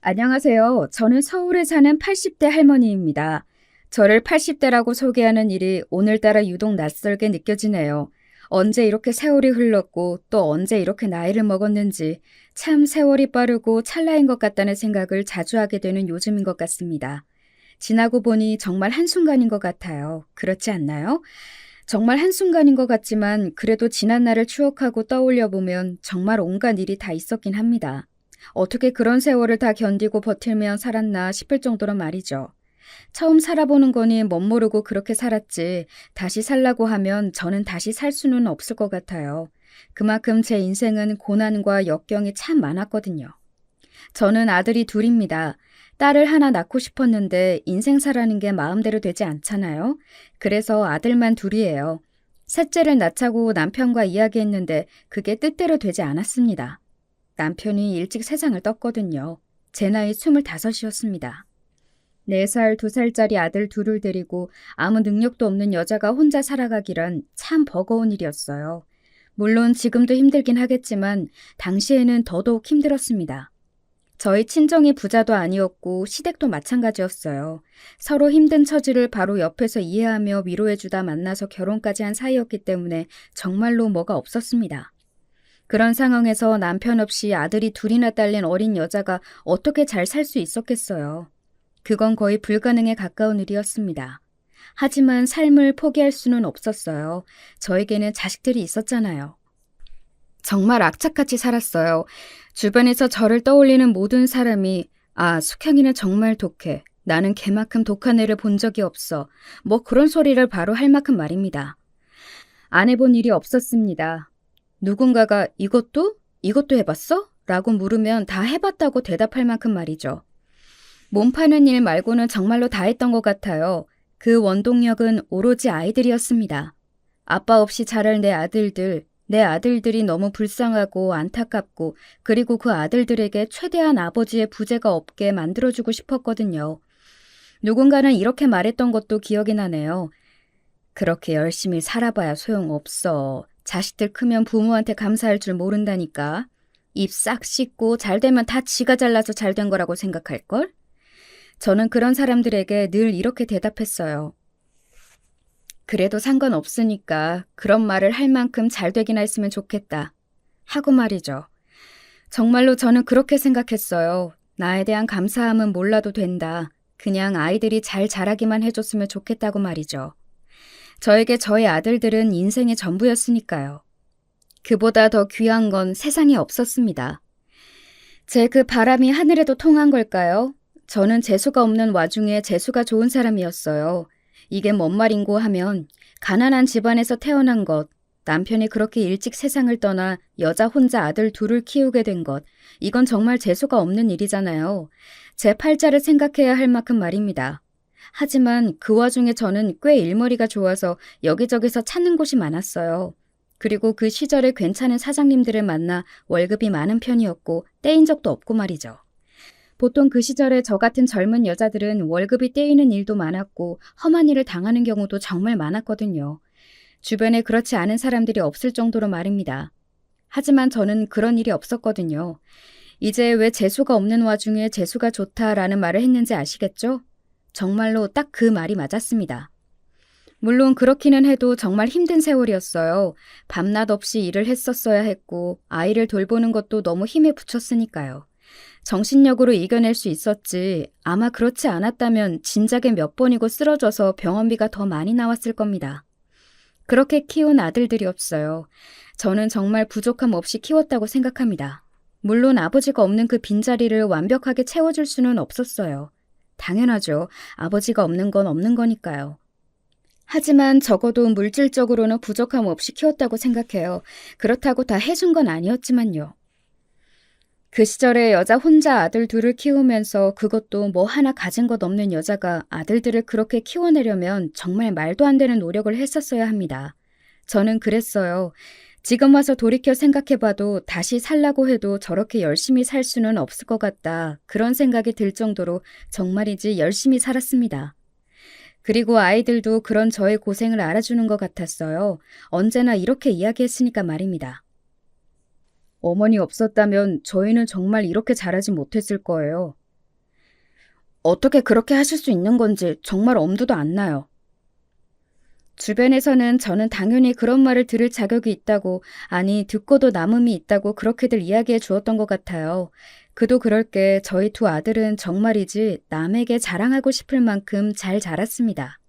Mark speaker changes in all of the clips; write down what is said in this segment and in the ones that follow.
Speaker 1: 안녕하세요. 저는 서울에 사는 80대 할머니입니다. 저를 80대라고 소개하는 일이 오늘따라 유독 낯설게 느껴지네요. 언제 이렇게 세월이 흘렀고 또 언제 이렇게 나이를 먹었는지 참 세월이 빠르고 찰나인 것 같다는 생각을 자주 하게 되는 요즘인 것 같습니다. 지나고 보니 정말 한순간인 것 같아요. 그렇지 않나요? 정말 한순간인 것 같지만 그래도 지난 날을 추억하고 떠올려 보면 정말 온갖 일이 다 있었긴 합니다. 어떻게 그런 세월을 다 견디고 버틸며 살았나 싶을 정도로 말이죠. 처음 살아보는 거니 멋모르고 그렇게 살았지 다시 살라고 하면 저는 다시 살 수는 없을 것 같아요. 그만큼 제 인생은 고난과 역경이 참 많았거든요. 저는 아들이 둘입니다. 딸을 하나 낳고 싶었는데 인생사라는 게 마음대로 되지 않잖아요. 그래서 아들만 둘이에요. 셋째를 낳자고 남편과 이야기했는데 그게 뜻대로 되지 않았습니다. 남편이 일찍 세상을 떴거든요. 제 나이 25이었습니다. 4살, 2살짜리 아들 둘을 데리고 아무 능력도 없는 여자가 혼자 살아가기란 참 버거운 일이었어요. 물론 지금도 힘들긴 하겠지만 당시에는 더더욱 힘들었습니다. 저희 친정이 부자도 아니었고 시댁도 마찬가지였어요. 서로 힘든 처지를 바로 옆에서 이해하며 위로해주다 만나서 결혼까지 한 사이였기 때문에 정말로 뭐가 없었습니다. 그런 상황에서 남편 없이 아들이 둘이나 딸린 어린 여자가 어떻게 잘 살 수 있었겠어요. 그건 거의 불가능에 가까운 일이었습니다. 하지만 삶을 포기할 수는 없었어요. 저에게는 자식들이 있었잖아요. 정말 악착같이 살았어요. 주변에서 저를 떠올리는 모든 사람이 숙향이는 정말 독해. 나는 걔만큼 독한 애를 본 적이 없어. 뭐 그런 소리를 바로 할 만큼 말입니다. 안 해본 일이 없었습니다. 누군가가 이것도 해봤어? 라고 물으면 다 해봤다고 대답할 만큼 말이죠. 몸 파는 일 말고는 정말로 다 했던 것 같아요. 그 원동력은 오로지 아이들이었습니다. 아빠 없이 자랄 내 아들들이 너무 불쌍하고 안타깝고 그리고 그 아들들에게 최대한 아버지의 부재가 없게 만들어주고 싶었거든요. 누군가는 이렇게 말했던 것도 기억이 나네요. 그렇게 열심히 살아봐야 소용없어. 자식들 크면 부모한테 감사할 줄 모른다니까. 입 싹 씻고 잘 되면 다 지가 잘나서 잘 된 거라고 생각할걸? 저는 그런 사람들에게 늘 이렇게 대답했어요. 그래도 상관없으니까 그런 말을 할 만큼 잘 되기나 했으면 좋겠다. 하고 말이죠. 정말로 저는 그렇게 생각했어요. 나에 대한 감사함은 몰라도 된다. 그냥 아이들이 잘 자라기만 해줬으면 좋겠다고 말이죠. 저에게 저희 아들들은 인생의 전부였으니까요. 그보다 더 귀한 건 세상에 없었습니다. 제 그 바람이 하늘에도 통한 걸까요? 저는 재수가 없는 와중에 재수가 좋은 사람이었어요. 이게 뭔 말인고 하면 가난한 집안에서 태어난 것, 남편이 그렇게 일찍 세상을 떠나 여자 혼자 아들 둘을 키우게 된 것, 이건 정말 재수가 없는 일이잖아요. 제 팔자를 생각해야 할 만큼 말입니다. 하지만 그 와중에 저는 꽤 일머리가 좋아서 여기저기서 찾는 곳이 많았어요. 그리고 그 시절에 괜찮은 사장님들을 만나 월급이 많은 편이었고 떼인 적도 없고 말이죠. 보통 그 시절에 저 같은 젊은 여자들은 월급이 떼이는 일도 많았고 험한 일을 당하는 경우도 정말 많았거든요. 주변에 그렇지 않은 사람들이 없을 정도로 말입니다. 하지만 저는 그런 일이 없었거든요. 이제 왜 재수가 없는 와중에 재수가 좋다라는 말을 했는지 아시겠죠? 정말로 딱 그 말이 맞았습니다. 물론 그렇기는 해도 정말 힘든 세월이었어요. 밤낮 없이 일을 했었어야 했고 아이를 돌보는 것도 너무 힘에 부쳤으니까요. 정신력으로 이겨낼 수 있었지 아마 그렇지 않았다면 진작에 몇 번이고 쓰러져서 병원비가 더 많이 나왔을 겁니다. 그렇게 키운 아들들이 없어요. 저는 정말 부족함 없이 키웠다고 생각합니다. 물론 아버지가 없는 그 빈자리를 완벽하게 채워줄 수는 없었어요. 당연하죠. 아버지가 없는 건 없는 거니까요. 하지만 적어도 물질적으로는 부족함 없이 키웠다고 생각해요. 그렇다고 다 해준 건 아니었지만요. 그 시절에 여자 혼자 아들 둘을 키우면서 그것도 뭐 하나 가진 것 없는 여자가 아들들을 그렇게 키워내려면 정말 말도 안 되는 노력을 했었어야 합니다. 저는 그랬어요. 지금 와서 돌이켜 생각해봐도 다시 살라고 해도 저렇게 열심히 살 수는 없을 것 같다. 그런 생각이 들 정도로 정말이지 열심히 살았습니다. 그리고 아이들도 그런 저의 고생을 알아주는 것 같았어요. 언제나 이렇게 이야기했으니까 말입니다. 어머니 없었다면 저희는 정말 이렇게 잘하지 못했을 거예요. 어떻게 그렇게 하실 수 있는 건지 정말 엄두도 안 나요. 주변에서는 저는 당연히 그런 말을 들을 자격이 있다고, 아니, 듣고도 남음이 있다고 그렇게들 이야기해 주었던 것 같아요. 그도 그럴 게 저희 두 아들은 정말이지 남에게 자랑하고 싶을 만큼 잘 자랐습니다.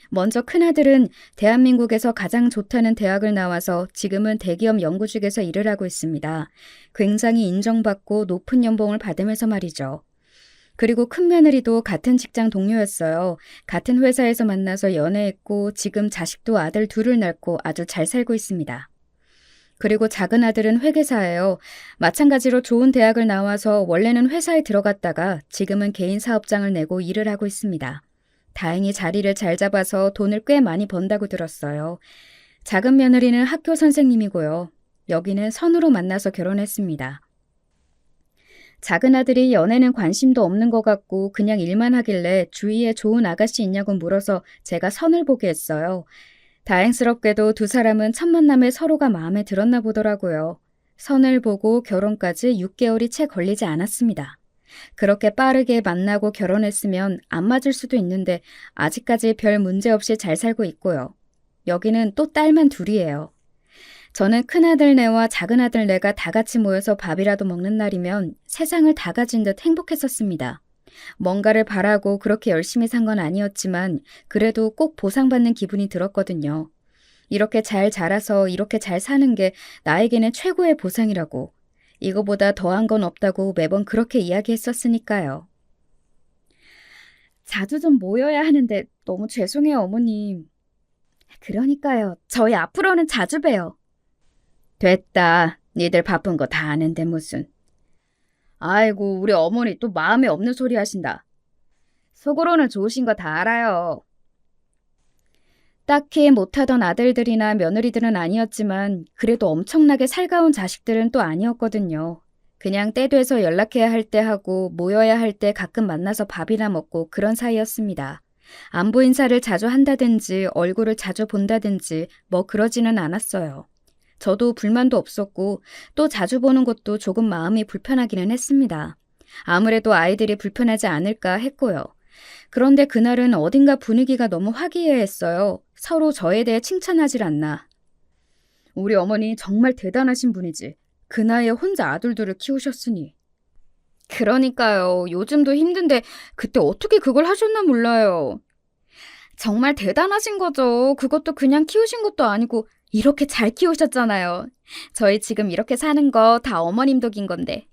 Speaker 1: 먼저 큰아들은 대한민국에서 가장 좋다는 대학을 나와서 지금은 대기업 연구직에서 일을 하고 있습니다. 굉장히 인정받고 높은 연봉을 받으면서 말이죠. 그리고 큰 며느리도 같은 직장 동료였어요. 같은 회사에서 만나서 연애했고 지금 자식도 아들 둘을 낳고 아주 잘 살고 있습니다. 그리고 작은 아들은 회계사예요. 마찬가지로 좋은 대학을 나와서 원래는 회사에 들어갔다가 지금은 개인 사업장을 내고 일을 하고 있습니다. 다행히 자리를 잘 잡아서 돈을 꽤 많이 번다고 들었어요. 작은 며느리는 학교 선생님이고요. 여기는 선으로 만나서 결혼했습니다. 작은 아들이 연애는 관심도 없는 것 같고 그냥 일만 하길래 주위에 좋은 아가씨 있냐고 물어서 제가 선을 보게 했어요. 다행스럽게도 두 사람은 첫 만남에 서로가 마음에 들었나 보더라고요. 선을 보고 결혼까지 6개월이 채 걸리지 않았습니다. 그렇게 빠르게 만나고 결혼했으면 안 맞을 수도 있는데 아직까지 별 문제 없이 잘 살고 있고요. 여기는 또 딸만 둘이에요. 저는 큰아들네와 작은아들네가 다 같이 모여서 밥이라도 먹는 날이면 세상을 다 가진 듯 행복했었습니다. 뭔가를 바라고 그렇게 열심히 산 건 아니었지만 그래도 꼭 보상받는 기분이 들었거든요. 이렇게 잘 자라서 이렇게 잘 사는 게 나에게는 최고의 보상이라고. 이거보다 더한 건 없다고 매번 그렇게 이야기했었으니까요. 자주 좀 모여야 하는데 너무 죄송해요, 어머님. 그러니까요. 저희 앞으로는 자주 봬요. 됐다. 니들 바쁜 거 다 아는데 무슨. 아이고, 우리 어머니 또 마음에 없는 소리 하신다. 속으로는 좋으신 거 다 알아요. 딱히 못하던 아들들이나 며느리들은 아니었지만 그래도 엄청나게 살가운 자식들은 또 아니었거든요. 그냥 때 돼서 연락해야 할 때 하고 모여야 할 때 가끔 만나서 밥이나 먹고 그런 사이였습니다. 안부 인사를 자주 한다든지 얼굴을 자주 본다든지 뭐 그러지는 않았어요. 저도 불만도 없었고 또 자주 보는 것도 조금 마음이 불편하기는 했습니다. 아무래도 아이들이 불편하지 않을까 했고요. 그런데 그날은 어딘가 분위기가 너무 화기애애했어요. 서로 저에 대해 칭찬하질 않나. 우리 어머니 정말 대단하신 분이지. 그 나이에 혼자 아들들을 키우셨으니. 그러니까요. 요즘도 힘든데 그때 어떻게 그걸 하셨나 몰라요. 정말 대단하신 거죠. 그것도 그냥 키우신 것도 아니고 이렇게 잘 키우셨잖아요. 저희 지금 이렇게 사는 거 다 어머님 덕인 건데.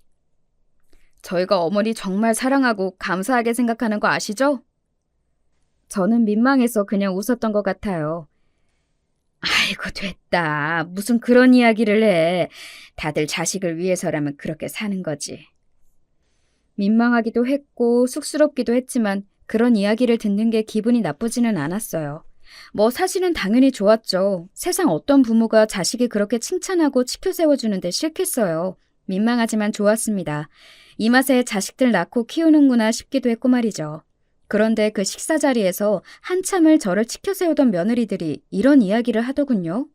Speaker 1: 저희가 어머니 정말 사랑하고 감사하게 생각하는 거 아시죠? 저는 민망해서 그냥 웃었던 것 같아요. 아이고 됐다. 무슨 그런 이야기를 해. 다들 자식을 위해서라면 그렇게 사는 거지. 민망하기도 했고 쑥스럽기도 했지만 그런 이야기를 듣는 게 기분이 나쁘지는 않았어요. 뭐 사실은 당연히 좋았죠. 세상 어떤 부모가 자식이 그렇게 칭찬하고 치켜 세워주는데 싫겠어요. 민망하지만 좋았습니다. 이 맛에 자식들 낳고 키우는구나 싶기도 했고 말이죠. 그런데 그 식사 자리에서 한참을 저를 치켜 세우던 며느리들이 이런 이야기를 하더군요.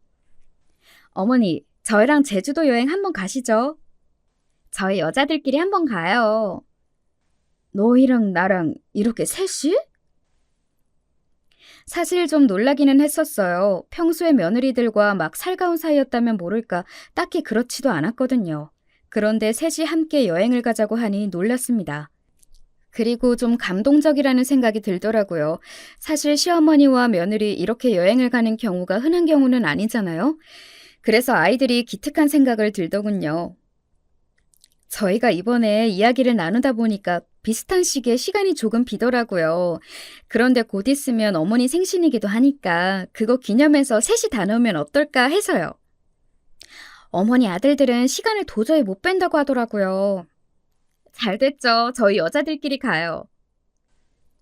Speaker 1: 어머니, 저희랑 제주도 여행 한번 가시죠. 저희 여자들끼리 한번 가요. 너희랑 나랑 이렇게 셋이? 사실 좀 놀라기는 했었어요. 평소에 며느리들과 막 살가운 사이였다면 모를까 딱히 그렇지도 않았거든요. 그런데 셋이 함께 여행을 가자고 하니 놀랐습니다. 그리고 좀 감동적이라는 생각이 들더라고요. 사실 시어머니와 며느리 이렇게 여행을 가는 경우가 흔한 경우는 아니잖아요. 그래서 아이들이 기특한 생각을 들더군요. 저희가 이번에 이야기를 나누다 보니까 비슷한 시기에 시간이 조금 비더라고요. 그런데 곧 있으면 어머니 생신이기도 하니까 그거 기념해서 셋이 다녀오면 어떨까 해서요. 어머니 아들들은 시간을 도저히 못 뺀다고 하더라고요. 잘 됐죠. 저희 여자들끼리 가요.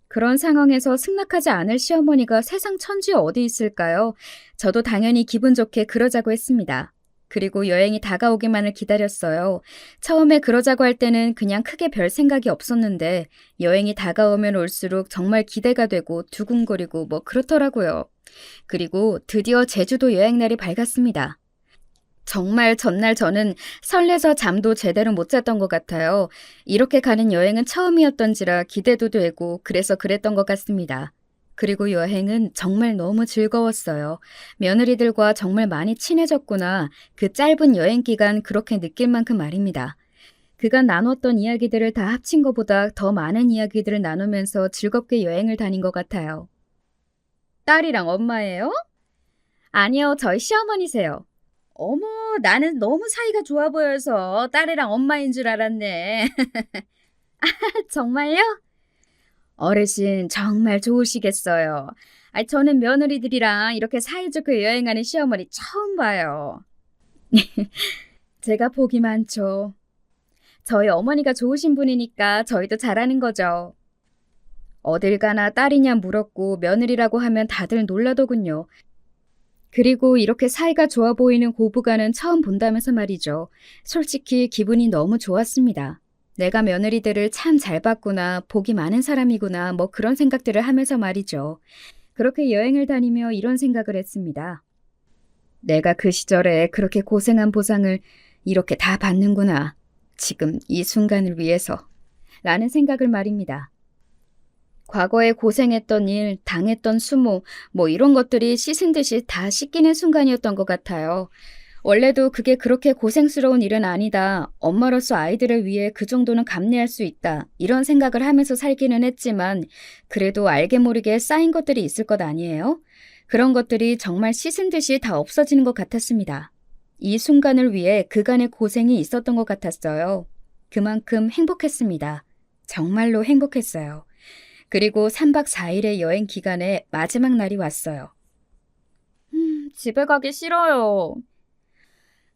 Speaker 1: 그런 상황에서 승낙하지 않을 시어머니가 세상 천지 어디 있을까요? 저도 당연히 기분 좋게 그러자고 했습니다. 그리고 여행이 다가오기만을 기다렸어요. 처음에 그러자고 할 때는 그냥 크게 별 생각이 없었는데 여행이 다가오면 올수록 정말 기대가 되고 두근거리고 뭐 그렇더라고요. 그리고 드디어 제주도 여행 날이 밝았습니다. 정말 전날 저는 설레서 잠도 제대로 못 잤던 것 같아요. 이렇게 가는 여행은 처음이었던지라 기대도 되고 그래서 그랬던 것 같습니다. 그리고 여행은 정말 너무 즐거웠어요. 며느리들과 정말 많이 친해졌구나. 그 짧은 여행 기간 그렇게 느낄 만큼 말입니다. 그간 나눴던 이야기들을 다 합친 것보다 더 많은 이야기들을 나누면서 즐겁게 여행을 다닌 것 같아요. 딸이랑 엄마예요? 아니요, 저희 시어머니세요. 어머, 나는 너무 사이가 좋아 보여서 딸이랑 엄마인 줄 알았네. 정말요? 어르신 정말 좋으시겠어요. 저는 며느리들이랑 이렇게 사이좋게 여행하는 시어머니 처음 봐요. 제가 복이 많죠. 저희 어머니가 좋으신 분이니까 저희도 잘하는 거죠. 어딜 가나 딸이냐 물었고 며느리라고 하면 다들 놀라더군요. 그리고 이렇게 사이가 좋아 보이는 고부간은 처음 본다면서 말이죠. 솔직히 기분이 너무 좋았습니다. 내가 며느리들을 참 잘 봤구나, 복이 많은 사람이구나, 뭐 그런 생각들을 하면서 말이죠. 그렇게 여행을 다니며 이런 생각을 했습니다. 내가 그 시절에 그렇게 고생한 보상을 이렇게 다 받는구나. 지금 이 순간을 위해서. 라는 생각을 말입니다. 과거에 고생했던 일, 당했던 수모, 뭐 이런 것들이 씻은 듯이 다 씻기는 순간이었던 것 같아요. 원래도 그게 그렇게 고생스러운 일은 아니다. 엄마로서 아이들을 위해 그 정도는 감내할 수 있다. 이런 생각을 하면서 살기는 했지만 그래도 알게 모르게 쌓인 것들이 있을 것 아니에요? 그런 것들이 정말 씻은 듯이 다 없어지는 것 같았습니다. 이 순간을 위해 그간의 고생이 있었던 것 같았어요. 그만큼 행복했습니다. 정말로 행복했어요. 그리고 3박 4일의 여행 기간에 마지막 날이 왔어요. 집에 가기 싫어요.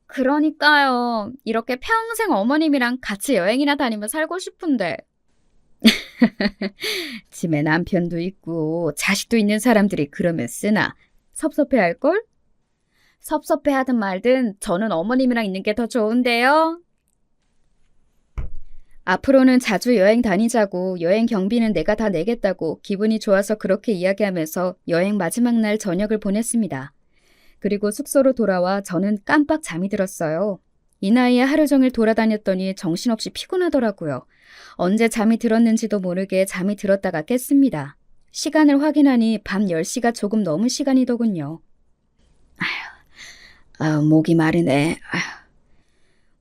Speaker 1: 그러니까요. 이렇게 평생 어머님이랑 같이 여행이나 다니며 살고 싶은데. 집에 남편도 있고 자식도 있는 사람들이 그러면 쓰나 섭섭해할걸? 섭섭해하든 말든 저는 어머님이랑 있는 게 더 좋은데요. 앞으로는 자주 여행 다니자고 여행 경비는 내가 다 내겠다고 기분이 좋아서 그렇게 이야기하면서 여행 마지막 날 저녁을 보냈습니다. 그리고 숙소로 돌아와 저는 깜빡 잠이 들었어요. 이 나이에 하루 종일 돌아다녔더니 정신없이 피곤하더라고요. 언제 잠이 들었는지도 모르게 잠이 들었다가 깼습니다. 시간을 확인하니 밤 10시가 조금 넘은 시간이더군요. 목이 마르네.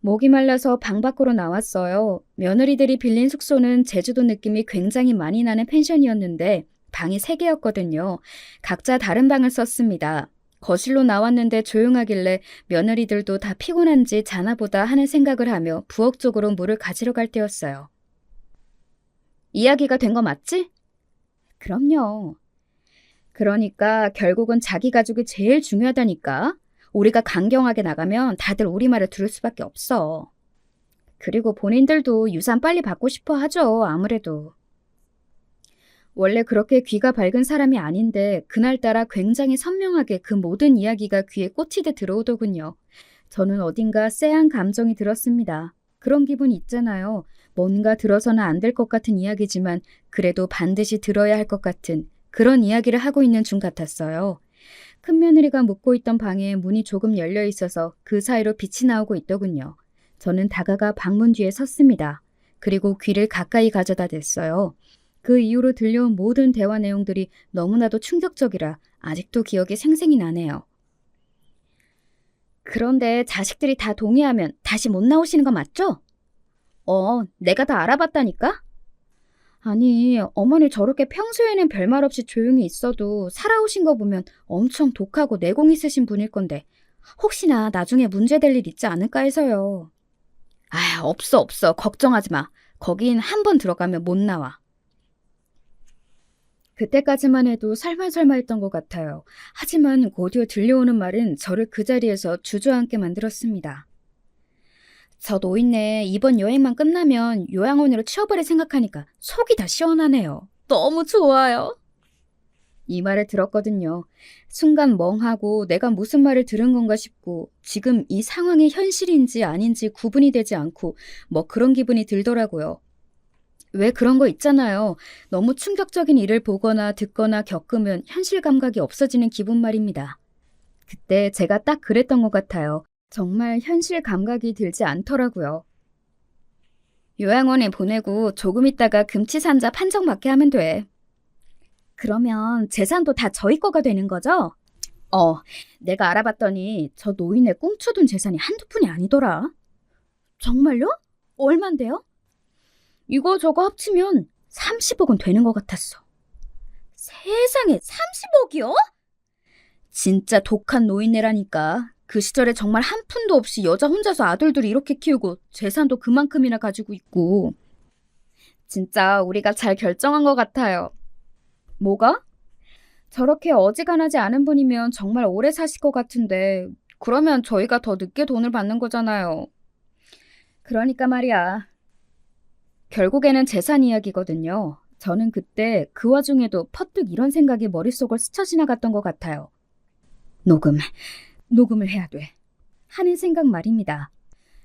Speaker 1: 목이 말라서 방 밖으로 나왔어요. 며느리들이 빌린 숙소는 제주도 느낌이 굉장히 많이 나는 펜션이었는데 방이 3개였거든요. 각자 다른 방을 썼습니다. 거실로 나왔는데 조용하길래 며느리들도 다 피곤한지 자나보다 하는 생각을 하며 부엌 쪽으로 물을 가지러 갈 때였어요. 이야기가 된 거 맞지? 그럼요. 그러니까 결국은 자기 가족이 제일 중요하다니까. 우리가 강경하게 나가면 다들 우리 말을 들을 수밖에 없어. 그리고 본인들도 유산 빨리 받고 싶어 하죠, 아무래도. 원래 그렇게 귀가 밝은 사람이 아닌데 그날따라 굉장히 선명하게 그 모든 이야기가 귀에 꽂히듯 들어오더군요. 저는 어딘가 쎄한 감정이 들었습니다. 그런 기분 있잖아요. 뭔가 들어서는 안 될 것 같은 이야기지만 그래도 반드시 들어야 할 것 같은 그런 이야기를 하고 있는 중 같았어요. 큰며느리가 묵고 있던 방에 문이 조금 열려 있어서 그 사이로 빛이 나오고 있더군요. 저는 다가가 방문 뒤에 섰습니다. 그리고 귀를 가까이 가져다 댔어요. 그 이후로 들려온 모든 대화 내용들이 너무나도 충격적이라 아직도 기억이 생생히 나네요. 그런데 자식들이 다 동의하면 다시 못 나오시는 거 맞죠? 내가 다 알아봤다니까? 아니, 어머니 저렇게 평소에는 별말 없이 조용히 있어도 살아오신 거 보면 엄청 독하고 내공 있으신 분일 건데 혹시나 나중에 문제될 일 있지 않을까 해서요. 없어. 걱정하지 마. 거긴 한 번 들어가면 못 나와. 그때까지만 해도 설말설말했던 것 같아요. 하지만 곧이어 들려오는 말은 저를 그 자리에서 주저앉게 만들었습니다. 저 노인네 이번 여행만 끝나면 요양원으로 치워버릴 생각하니까 속이 다 시원하네요. 너무 좋아요. 이 말을 들었거든요. 순간 멍하고 내가 무슨 말을 들은 건가 싶고 지금 이 상황이 현실인지 아닌지 구분이 되지 않고 뭐 그런 기분이 들더라고요. 왜 그런 거 있잖아요. 너무 충격적인 일을 보거나 듣거나 겪으면 현실 감각이 없어지는 기분 말입니다. 그때 제가 딱 그랬던 것 같아요. 정말 현실 감각이 들지 않더라고요. 요양원에 보내고 조금 있다가 금치산자 판정받게 하면 돼. 그러면 재산도 다 저희 거가 되는 거죠? 내가 알아봤더니 저 노인의 꽁쳐둔 재산이 한두 푼이 아니더라. 정말요? 얼만데요? 이거 저거 합치면 30억은 되는 것 같았어. 세상에 30억이요? 진짜 독한 노인네라니까. 그 시절에 정말 한 푼도 없이 여자 혼자서 아들들이 이렇게 키우고 재산도 그만큼이나 가지고 있고. 진짜 우리가 잘 결정한 것 같아요. 뭐가? 저렇게 어지간하지 않은 분이면 정말 오래 사실 것 같은데 그러면 저희가 더 늦게 돈을 받는 거잖아요. 그러니까 말이야. 결국에는 재산 이야기거든요. 저는 그때 그 와중에도 퍼뜩 이런 생각이 머릿속을 스쳐 지나갔던 것 같아요. 녹음을 해야 돼. 하는 생각 말입니다.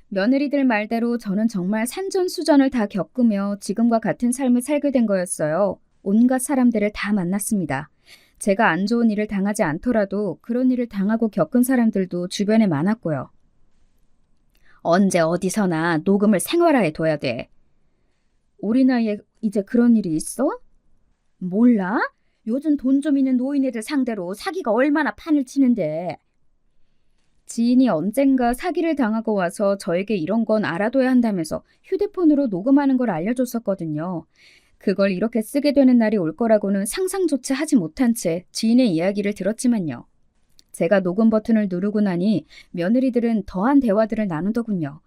Speaker 1: 며느리들 말대로 저는 정말 산전수전을 다 겪으며 지금과 같은 삶을 살게 된 거였어요. 온갖 사람들을 다 만났습니다. 제가 안 좋은 일을 당하지 않더라도 그런 일을 당하고 겪은 사람들도 주변에 많았고요. 언제 어디서나 녹음을 생활화해 둬야 돼. 우리 나이에 이제 그런 일이 있어? 몰라? 요즘 돈 좀 있는 노인애들 상대로 사기가 얼마나 판을 치는데. 지인이 언젠가 사기를 당하고 와서 저에게 이런 건 알아둬야 한다면서 휴대폰으로 녹음하는 걸 알려줬었거든요. 그걸 이렇게 쓰게 되는 날이 올 거라고는 상상조차 하지 못한 채 지인의 이야기를 들었지만요. 제가 녹음 버튼을 누르고 나니 며느리들은 더한 대화들을 나누더군요.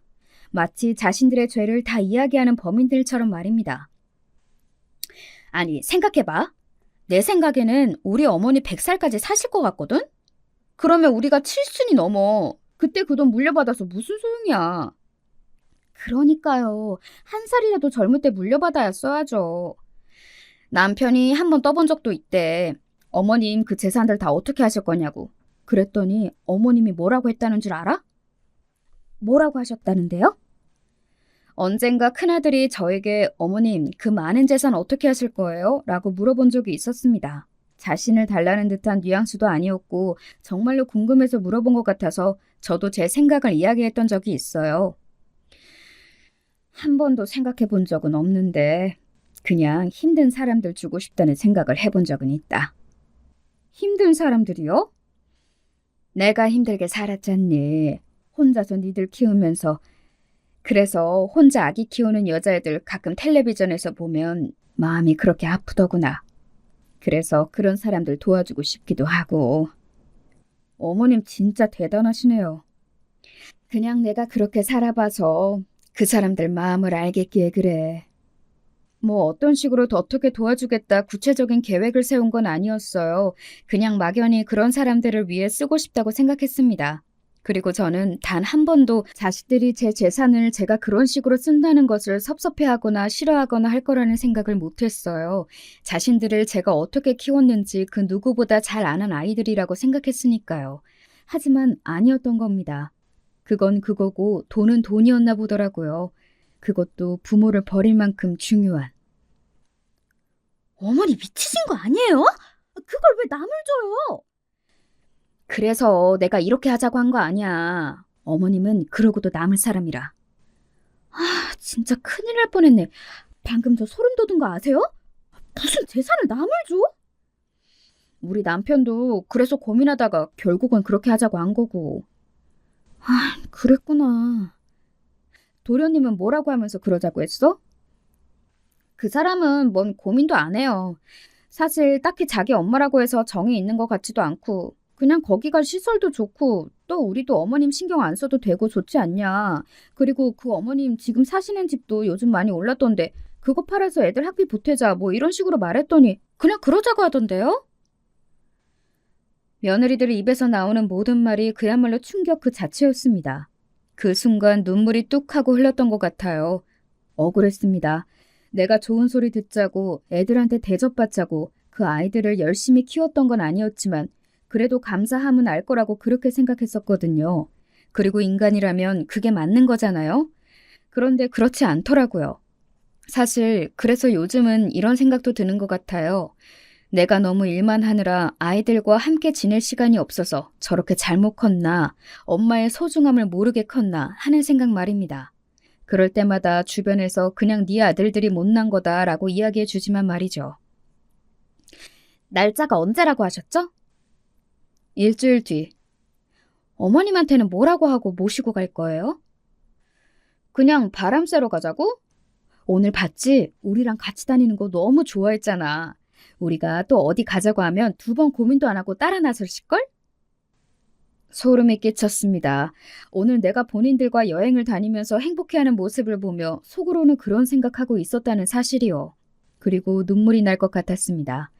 Speaker 1: 마치 자신들의 죄를 다 이야기하는 범인들처럼 말입니다. 아니, 생각해봐. 내 생각에는 우리 어머니 100살까지 사실 것 같거든? 그러면 우리가 7순이 넘어. 그때 그 돈 물려받아서 무슨 소용이야. 그러니까요. 한 살이라도 젊을 때 물려받아야 써야죠. 남편이 한번 떠본 적도 있대. 어머님 그 재산들 다 어떻게 하실 거냐고. 그랬더니 어머님이 뭐라고 했다는 줄 알아? 뭐라고 하셨다는데요? 언젠가 큰아들이 저에게 어머님 그 많은 재산 어떻게 하실 거예요? 라고 물어본 적이 있었습니다. 자신을 달라는 듯한 뉘앙스도 아니었고 정말로 궁금해서 물어본 것 같아서 저도 제 생각을 이야기했던 적이 있어요. 한 번도 생각해 본 적은 없는데 그냥 힘든 사람들 주고 싶다는 생각을 해본 적은 있다. 힘든 사람들이요? 내가 힘들게 살았잖니. 혼자서 니들 키우면서. 그래서 혼자 아기 키우는 여자애들 가끔 텔레비전에서 보면 마음이 그렇게 아프더구나. 그래서 그런 사람들 도와주고 싶기도 하고. 어머님 진짜 대단하시네요. 그냥 내가 그렇게 살아봐서 그 사람들 마음을 알겠기에 그래. 뭐 어떤 식으로 더 어떻게 도와주겠다 구체적인 계획을 세운 건 아니었어요. 그냥 막연히 그런 사람들을 위해 쓰고 싶다고 생각했습니다. 그리고 저는 단 한 번도 자식들이 제 재산을 제가 그런 식으로 쓴다는 것을 섭섭해하거나 싫어하거나 할 거라는 생각을 못했어요. 자신들을 제가 어떻게 키웠는지 그 누구보다 잘 아는 아이들이라고 생각했으니까요. 하지만 아니었던 겁니다. 그건 그거고 돈은 돈이었나 보더라고요. 그것도 부모를 버릴 만큼 중요한. 어머니 미치신 거 아니에요? 그걸 왜 남을 줘요? 그래서 내가 이렇게 하자고 한 거 아니야. 어머님은 그러고도 남을 사람이라. 진짜 큰일 날 뻔했네. 방금 저 소름 돋은 거 아세요? 무슨 재산을 남을 줘? 우리 남편도 그래서 고민하다가 결국은 그렇게 하자고 한 거고. 그랬구나. 도련님은 뭐라고 하면서 그러자고 했어? 그 사람은 뭔 고민도 안 해요. 사실 딱히 자기 엄마라고 해서 정이 있는 것 같지도 않고 그냥 거기가 시설도 좋고 또 우리도 어머님 신경 안 써도 되고 좋지 않냐. 그리고 그 어머님 지금 사시는 집도 요즘 많이 올랐던데 그거 팔아서 애들 학비 보태자 뭐 이런 식으로 말했더니 그냥 그러자고 하던데요? 며느리들 입에서 나오는 모든 말이 그야말로 충격 그 자체였습니다. 그 순간 눈물이 뚝 하고 흘렀던 것 같아요. 억울했습니다. 내가 좋은 소리 듣자고 애들한테 대접받자고 그 아이들을 열심히 키웠던 건 아니었지만 그래도 감사함은 알 거라고 그렇게 생각했었거든요. 그리고 인간이라면 그게 맞는 거잖아요. 그런데 그렇지 않더라고요. 사실 그래서 요즘은 이런 생각도 드는 것 같아요. 내가 너무 일만 하느라 아이들과 함께 지낼 시간이 없어서 저렇게 잘못 컸나, 엄마의 소중함을 모르게 컸나 하는 생각 말입니다. 그럴 때마다 주변에서 그냥 네 아들들이 못난 거다라고 이야기해 주지만 말이죠. 날짜가 언제라고 하셨죠? 일주일 뒤. 어머님한테는 뭐라고 하고 모시고 갈 거예요? 그냥 바람 쐬러 가자고? 오늘 봤지? 우리랑 같이 다니는 거 너무 좋아했잖아. 우리가 또 어디 가자고 하면 2번 고민도 안 하고 따라 나설실걸? 소름이 끼쳤습니다. 오늘 내가 본인들과 여행을 다니면서 행복해하는 모습을 보며 속으로는 그런 생각하고 있었다는 사실이요. 그리고 눈물이 날 것 같았습니다.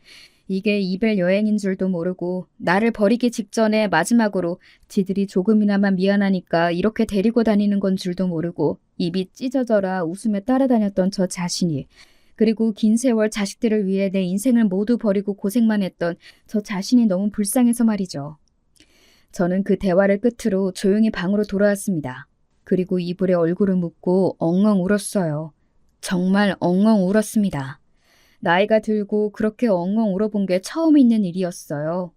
Speaker 1: 이게 이별 여행인 줄도 모르고 나를 버리기 직전에 마지막으로 지들이 조금이나마 미안하니까 이렇게 데리고 다니는 건 줄도 모르고 입이 찢어져라 웃으며 따라다녔던 저 자신이, 그리고 긴 세월 자식들을 위해 내 인생을 모두 버리고 고생만 했던 저 자신이 너무 불쌍해서 말이죠. 저는 그 대화를 끝으로 조용히 방으로 돌아왔습니다. 그리고 이불에 얼굴을 묻고 엉엉 울었어요. 정말 엉엉 울었습니다. 나이가 들고 그렇게 엉엉 울어본 게 처음 있는 일이었어요.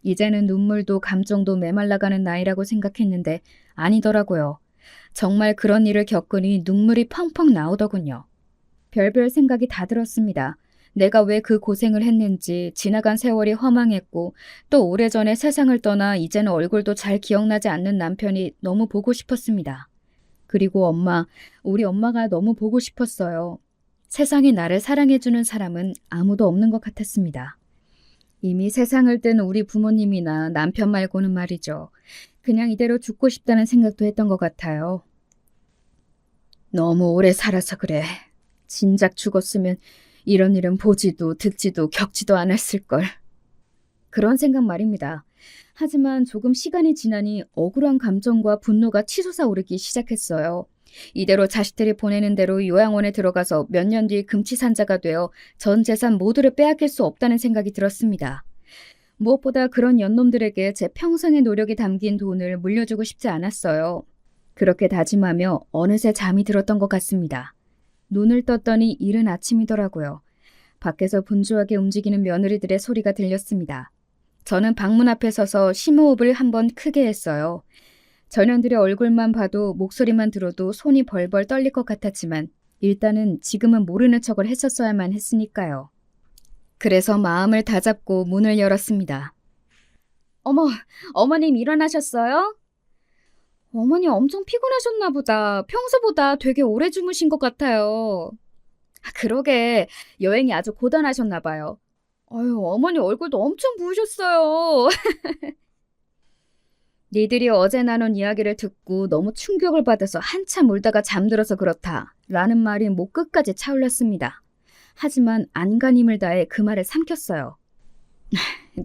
Speaker 1: 이제는 눈물도 감정도 메말라가는 나이라고 생각했는데 아니더라고요. 정말 그런 일을 겪으니 눈물이 펑펑 나오더군요. 별별 생각이 다 들었습니다. 내가 왜 그 고생을 했는지, 지나간 세월이 허망했고 또 오래전에 세상을 떠나 이제는 얼굴도 잘 기억나지 않는 남편이 너무 보고 싶었습니다. 그리고 우리 엄마가 너무 보고 싶었어요. 세상에 나를 사랑해주는 사람은 아무도 없는 것 같았습니다. 이미 세상을 뜬 우리 부모님이나 남편 말고는 말이죠. 그냥 이대로 죽고 싶다는 생각도 했던 것 같아요. 너무 오래 살아서 그래. 진작 죽었으면 이런 일은 보지도 듣지도 겪지도 않았을걸. 그런 생각 말입니다. 하지만 조금 시간이 지나니 억울한 감정과 분노가 치솟아 오르기 시작했어요. 이대로 자식들이 보내는 대로 요양원에 들어가서 몇 년 뒤 금치산자가 되어 전 재산 모두를 빼앗길 수 없다는 생각이 들었습니다. 무엇보다 그런 연놈들에게 제 평생의 노력이 담긴 돈을 물려주고 싶지 않았어요. 그렇게 다짐하며 어느새 잠이 들었던 것 같습니다. 눈을 떴더니 이른 아침이더라고요. 밖에서 분주하게 움직이는 며느리들의 소리가 들렸습니다. 저는 방문 앞에 서서 심호흡을 한번 크게 했어요. 전현들의 얼굴만 봐도 목소리만 들어도 손이 벌벌 떨릴 것 같았지만 일단은 지금은 모르는 척을 했었어야만 했으니까요. 그래서 마음을 다잡고 문을 열었습니다. 어머, 어머님 일어나셨어요? 어머니 엄청 피곤하셨나 보다. 평소보다 되게 오래 주무신 것 같아요. 그러게, 여행이 아주 고단하셨나 봐요. 어휴, 어머니 얼굴도 엄청 부으셨어요. 니들이 어제 나눈 이야기를 듣고 너무 충격을 받아서 한참 울다가 잠들어서 그렇다 라는 말이 목 끝까지 차올랐습니다. 하지만 안간힘을 다해 그 말을 삼켰어요.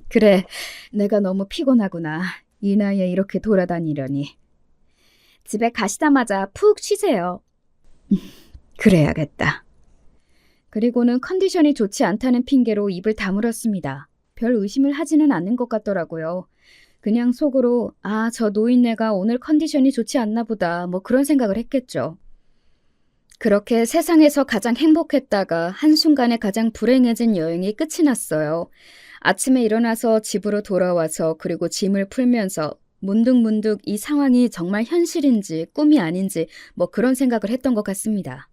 Speaker 1: 그래, 내가 너무 피곤하구나. 이 나이에 이렇게 돌아다니려니. 집에 가시자마자 푹 쉬세요. 그래야겠다. 그리고는 컨디션이 좋지 않다는 핑계로 입을 다물었습니다. 별 의심을 하지는 않는 것 같더라고요. 그냥 속으로 저 노인네가 오늘 컨디션이 좋지 않나 보다 뭐 그런 생각을 했겠죠. 그렇게 세상에서 가장 행복했다가 한순간에 가장 불행해진 여행이 끝이 났어요. 아침에 일어나서 집으로 돌아와서 그리고 짐을 풀면서 문득문득 이 상황이 정말 현실인지 꿈이 아닌지 뭐 그런 생각을 했던 것 같습니다.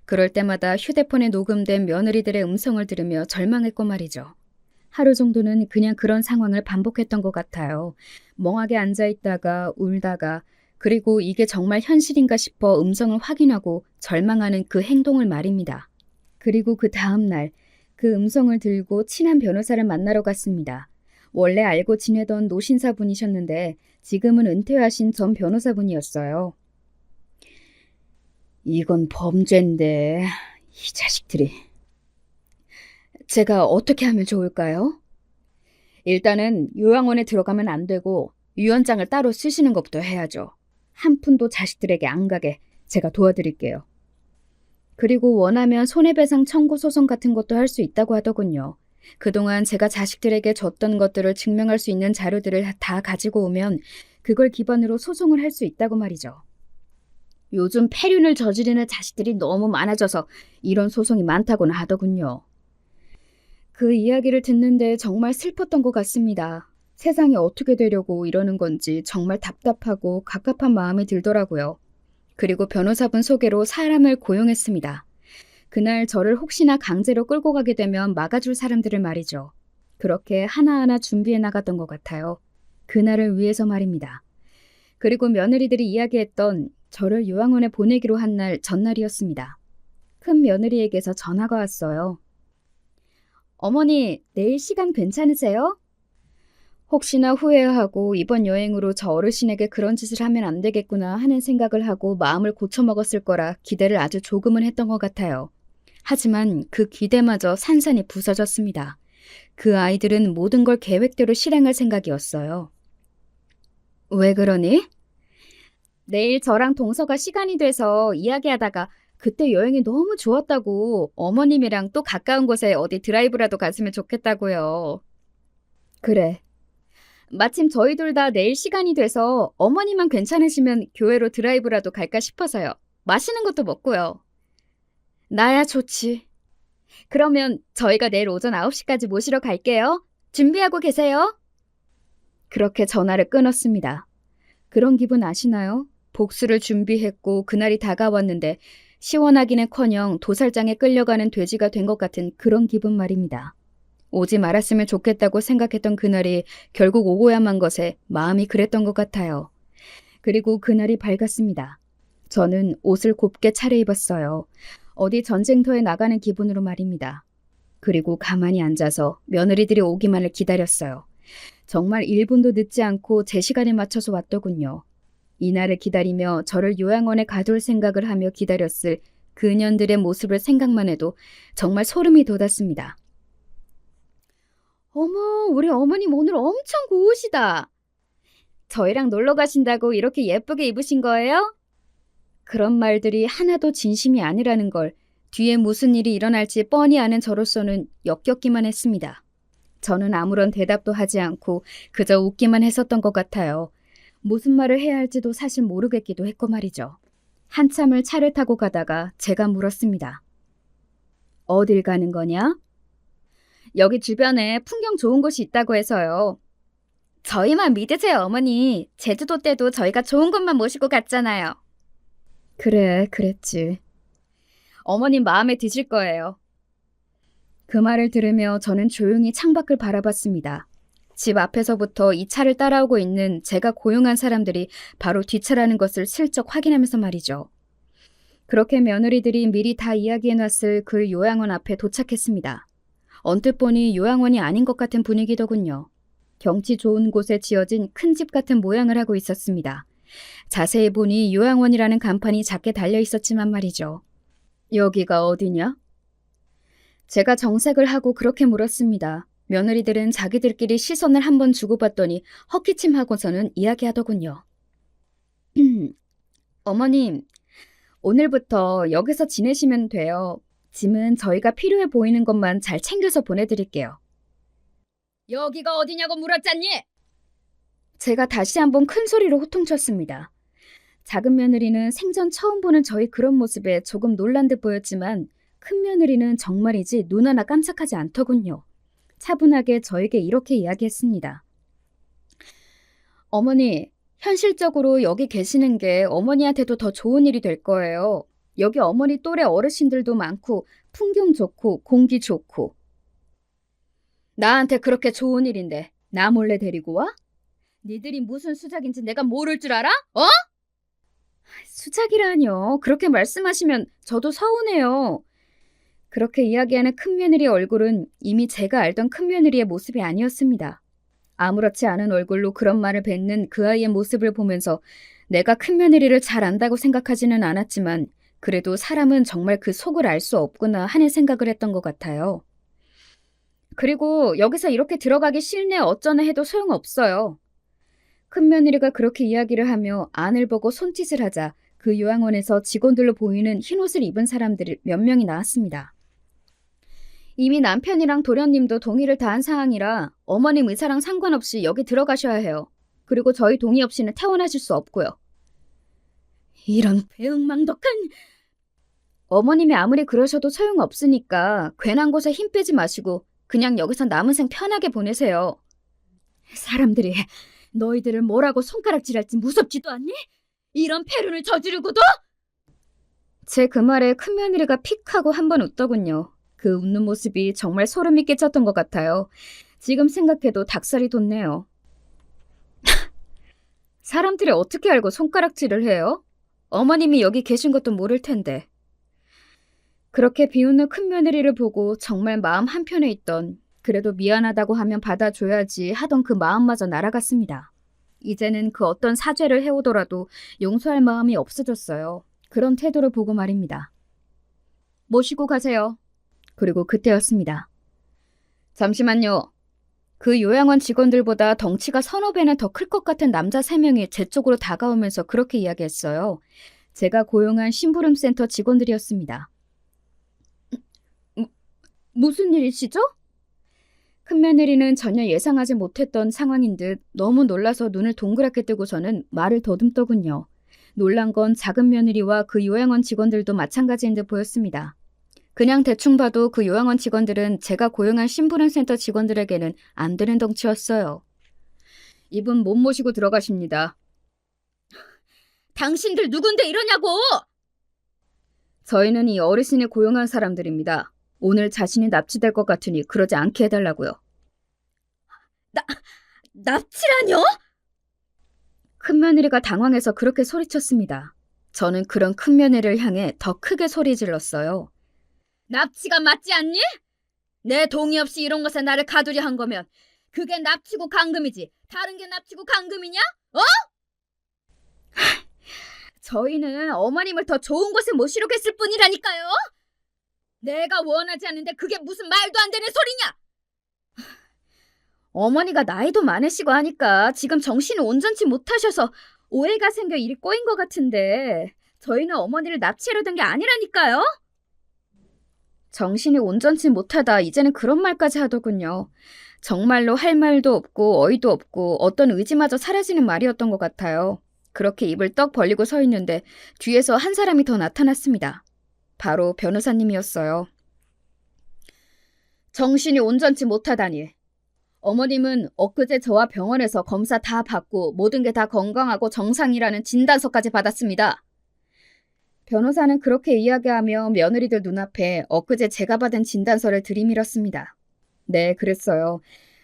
Speaker 1: 그럴 때마다 휴대폰에 녹음된 며느리들의 음성을 들으며 절망했고 말이죠. 하루 정도는 그냥 그런 상황을 반복했던 것 같아요. 멍하게 앉아있다가 울다가 그리고 이게 정말 현실인가 싶어 음성을 확인하고 절망하는 그 행동을 말입니다. 그리고 그 다음 날 그 음성을 들고 친한 변호사를 만나러 갔습니다. 원래 알고 지내던 노신사분이셨는데 지금은 은퇴하신 전 변호사분이었어요. 이건 범죄인데 이 자식들이. 제가 어떻게 하면 좋을까요? 일단은 요양원에 들어가면 안 되고 유언장을 따로 쓰시는 것부터 해야죠. 한 푼도 자식들에게 안 가게 제가 도와드릴게요. 그리고 원하면 손해배상 청구 소송 같은 것도 할 수 있다고 하더군요. 그동안 제가 자식들에게 줬던 것들을 증명할 수 있는 자료들을 다 가지고 오면 그걸 기반으로 소송을 할 수 있다고 말이죠. 요즘 폐륜을 저지르는 자식들이 너무 많아져서 이런 소송이 많다고는 하더군요. 그 이야기를 듣는데 정말 슬펐던 것 같습니다. 세상이 어떻게 되려고 이러는 건지 정말 답답하고 갑갑한 마음이 들더라고요. 그리고 변호사분 소개로 사람을 고용했습니다. 그날 저를 혹시나 강제로 끌고 가게 되면 막아줄 사람들을 말이죠. 그렇게 하나하나 준비해 나갔던 것 같아요. 그날을 위해서 말입니다. 그리고 며느리들이 이야기했던 저를 요양원에 보내기로 한 날 전날이었습니다. 큰 며느리에게서 전화가 왔어요. 어머니, 내일 시간 괜찮으세요? 혹시나 후회하고 이번 여행으로 저 어르신에게 그런 짓을 하면 안 되겠구나 하는 생각을 하고 마음을 고쳐먹었을 거라 기대를 아주 조금은 했던 것 같아요. 하지만 그 기대마저 산산이 부서졌습니다. 그 아이들은 모든 걸 계획대로 실행할 생각이었어요. 왜 그러니? 내일 저랑 동서가 시간이 돼서 이야기하다가 그때 여행이 너무 좋았다고 어머님이랑 또 가까운 곳에 어디 드라이브라도 갔으면 좋겠다고요. 그래. 마침 저희 둘 다 내일 시간이 돼서 어머니만 괜찮으시면 교회로 드라이브라도 갈까 싶어서요. 맛있는 것도 먹고요. 나야 좋지. 그러면 저희가 내일 오전 9시까지 모시러 갈게요. 준비하고 계세요. 그렇게 전화를 끊었습니다. 그런 기분 아시나요? 복수를 준비했고 그날이 다가왔는데 시원하기는커녕 도살장에 끌려가는 돼지가 된 것 같은 그런 기분 말입니다. 오지 말았으면 좋겠다고 생각했던 그날이 결국 오고야만 것에 마음이 그랬던 것 같아요. 그리고 그날이 밝았습니다. 저는 옷을 곱게 차려입었어요. 어디 전쟁터에 나가는 기분으로 말입니다. 그리고 가만히 앉아서 며느리들이 오기만을 기다렸어요. 정말 1분도 늦지 않고 제 시간에 맞춰서 왔더군요. 이날을 기다리며 저를 요양원에 가둘 생각을 하며 기다렸을 그년들의 모습을 생각만 해도 정말 소름이 돋았습니다. 어머, 우리 어머님 오늘 엄청 고우시다. 저희랑 놀러 가신다고 이렇게 예쁘게 입으신 거예요? 그런 말들이 하나도 진심이 아니라는 걸 뒤에 무슨 일이 일어날지 뻔히 아는 저로서는 역겹기만 했습니다. 저는 아무런 대답도 하지 않고 그저 웃기만 했었던 것 같아요. 무슨 말을 해야 할지도 사실 모르겠기도 했고 말이죠. 한참을 차를 타고 가다가 제가 물었습니다. 어딜 가는 거냐? 여기 주변에 풍경 좋은 곳이 있다고 해서요. 저희만 믿으세요, 어머니. 제주도 때도 저희가 좋은 곳만 모시고 갔잖아요. 그래, 그랬지. 어머님 마음에 드실 거예요. 그 말을 들으며 저는 조용히 창밖을 바라봤습니다. 집 앞에서부터 이 차를 따라오고 있는 제가 고용한 사람들이 바로 뒷차라는 것을 슬쩍 확인하면서 말이죠. 그렇게 며느리들이 미리 다 이야기해놨을 그 요양원 앞에 도착했습니다. 언뜻 보니 요양원이 아닌 것 같은 분위기더군요. 경치 좋은 곳에 지어진 큰 집 같은 모양을 하고 있었습니다. 자세히 보니 요양원이라는 간판이 작게 달려 있었지만 말이죠. 여기가 어디냐? 제가 정색을 하고 그렇게 물었습니다. 며느리들은 자기들끼리 시선을 한번 주고받더니 헛기침하고서는 이야기하더군요. 어머님, 오늘부터 여기서 지내시면 돼요. 짐은 저희가 필요해 보이는 것만 잘 챙겨서 보내드릴게요. 여기가 어디냐고 물었잖니? 제가 다시 한번 큰 소리로 호통쳤습니다. 작은 며느리는 생전 처음 보는 저희 그런 모습에 조금 놀란 듯 보였지만 큰 며느리는 정말이지 눈 하나 깜짝하지 않더군요. 차분하게 저에게 이렇게 이야기했습니다. 어머니, 현실적으로 여기 계시는 게 어머니한테도 더 좋은 일이 될 거예요. 여기 어머니 또래 어르신들도 많고 풍경 좋고 공기 좋고. 나한테 그렇게 좋은 일인데 나 몰래 데리고 와? 니들이 무슨 수작인지 내가 모를 줄 알아? 어? 수작이라뇨. 그렇게 말씀하시면 저도 서운해요. 그렇게 이야기하는 큰며느리의 얼굴은 이미 제가 알던 큰며느리의 모습이 아니었습니다. 아무렇지 않은 얼굴로 그런 말을 뱉는 그 아이의 모습을 보면서 내가 큰며느리를 잘 안다고 생각하지는 않았지만 그래도 사람은 정말 그 속을 알 수 없구나 하는 생각을 했던 것 같아요. 그리고 여기서 이렇게 들어가기 싫네 어쩌네 해도 소용없어요. 큰며느리가 그렇게 이야기를 하며 안을 보고 손짓을 하자 그 요양원에서 직원들로 보이는 흰옷을 입은 사람들이 몇 명이 나왔습니다. 이미 남편이랑 도련님도 동의를 다한 상황이라 어머님 의사랑 상관없이 여기 들어가셔야 해요. 그리고 저희 동의 없이는 퇴원하실 수 없고요. 이런 배은망덕한... 어머님이 아무리 그러셔도 소용없으니까 괜한 곳에 힘 빼지 마시고 그냥 여기서 남은 생 편하게 보내세요. 사람들이 너희들을 뭐라고 손가락질할지 무섭지도 않니? 이런 패륜을 저지르고도? 제 그 말에 큰며느리가 픽 하고 한번 웃더군요. 그 웃는 모습이 정말 소름이 끼쳤던 것 같아요. 지금 생각해도 닭살이 돋네요. 사람들이 어떻게 알고 손가락질을 해요? 어머님이 여기 계신 것도 모를 텐데. 그렇게 비웃는 큰며느리를 보고 정말 마음 한편에 있던, 그래도 미안하다고 하면 받아줘야지 하던 그 마음마저 날아갔습니다. 이제는 그 어떤 사죄를 해오더라도 용서할 마음이 없어졌어요. 그런 태도를 보고 말입니다. 모시고 가세요. 그리고 그때였습니다. 잠시만요. 그 요양원 직원들보다 덩치가 서너 배는 더 클 것 같은 남자 3명이 제 쪽으로 다가오면서 그렇게 이야기했어요. 제가 고용한 심부름센터 직원들이었습니다. 무슨 일이시죠? 큰며느리는 전혀 예상하지 못했던 상황인 듯 너무 놀라서 눈을 동그랗게 뜨고서는 말을 더듬더군요. 놀란 건 작은 며느리와 그 요양원 직원들도 마찬가지인 듯 보였습니다. 그냥 대충 봐도 그 요양원 직원들은 제가 고용한 심부름센터 직원들에게는 안 되는 덩치였어요. 이분 못 모시고 들어가십니다. 당신들 누군데 이러냐고! 저희는 이 어르신이 고용한 사람들입니다. 오늘 자신이 납치될 것 같으니 그러지 않게 해달라고요. 납치라뇨? 큰며느리가 당황해서 그렇게 소리쳤습니다. 저는 그런 큰며느리를 향해 더 크게 소리 질렀어요. 납치가 맞지 않니? 내 동의 없이 이런 것에 나를 가두려 한 거면 그게 납치고 감금이지 다른 게 납치고 감금이냐? 어? 저희는 어머님을 더 좋은 곳에 모시려고 했을 뿐이라니까요. 내가 원하지 않는데 그게 무슨 말도 안 되는 소리냐? 어머니가 나이도 많으시고 하니까 지금 정신을 온전치 못하셔서 오해가 생겨 일이 꼬인 것 같은데 저희는 어머니를 납치하려던 게 아니라니까요. 정신이 온전치 못하다 이제는 그런 말까지 하더군요. 정말로 할 말도 없고 어이도 없고 어떤 의지마저 사라지는 말이었던 것 같아요. 그렇게 입을 떡 벌리고 서 있는데 뒤에서 한 사람이 더 나타났습니다. 바로 변호사님이었어요. 정신이 온전치 못하다니. 어머님은 엊그제 저와 병원에서 검사 다 받고 모든 게 다 건강하고 정상이라는 진단서까지 받았습니다. 변호사는 그렇게 이야기하며 며느리들 눈앞에 엊그제 제가 받은 진단서를 들이밀었습니다. 네, 그랬어요.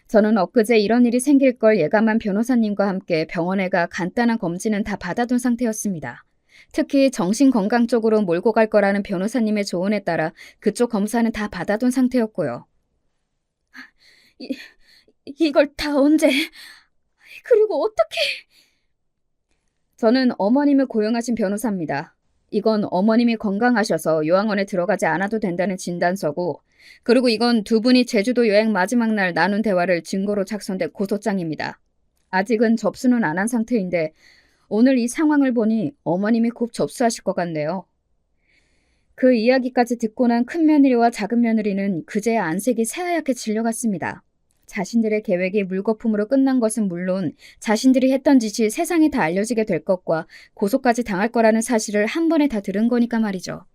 Speaker 1: 저는 엊그제 이런 일이 생길 걸 예감한 변호사님과 함께 병원에 가 간단한 검진은 다 받아둔 상태였습니다. 특히 정신건강 쪽으로 몰고 갈 거라는 변호사님의 조언에 따라 그쪽 검사는 다 받아둔 상태였고요. 이걸 다 언제? 그리고 어떻게? 저는 어머님을 고용하신 변호사입니다. 이건 어머님이 건강하셔서 요양원에 들어가지 않아도 된다는 진단서고, 그리고 이건 두 분이 제주도 여행 마지막 날 나눈 대화를 증거로 작성된 고소장입니다. 아직은 접수는 안 한 상태인데 오늘 이 상황을 보니 어머님이 곧 접수하실 것 같네요. 그 이야기까지 듣고 난 큰며느리와 작은며느리는 그제야 안색이 새하얗게 질려갔습니다. 자신들의 계획이 물거품으로 끝난 것은 물론 자신들이 했던 짓이 세상에 다 알려지게 될 것과 고소까지 당할 거라는 사실을 한 번에 다 들은 거니까 말이죠.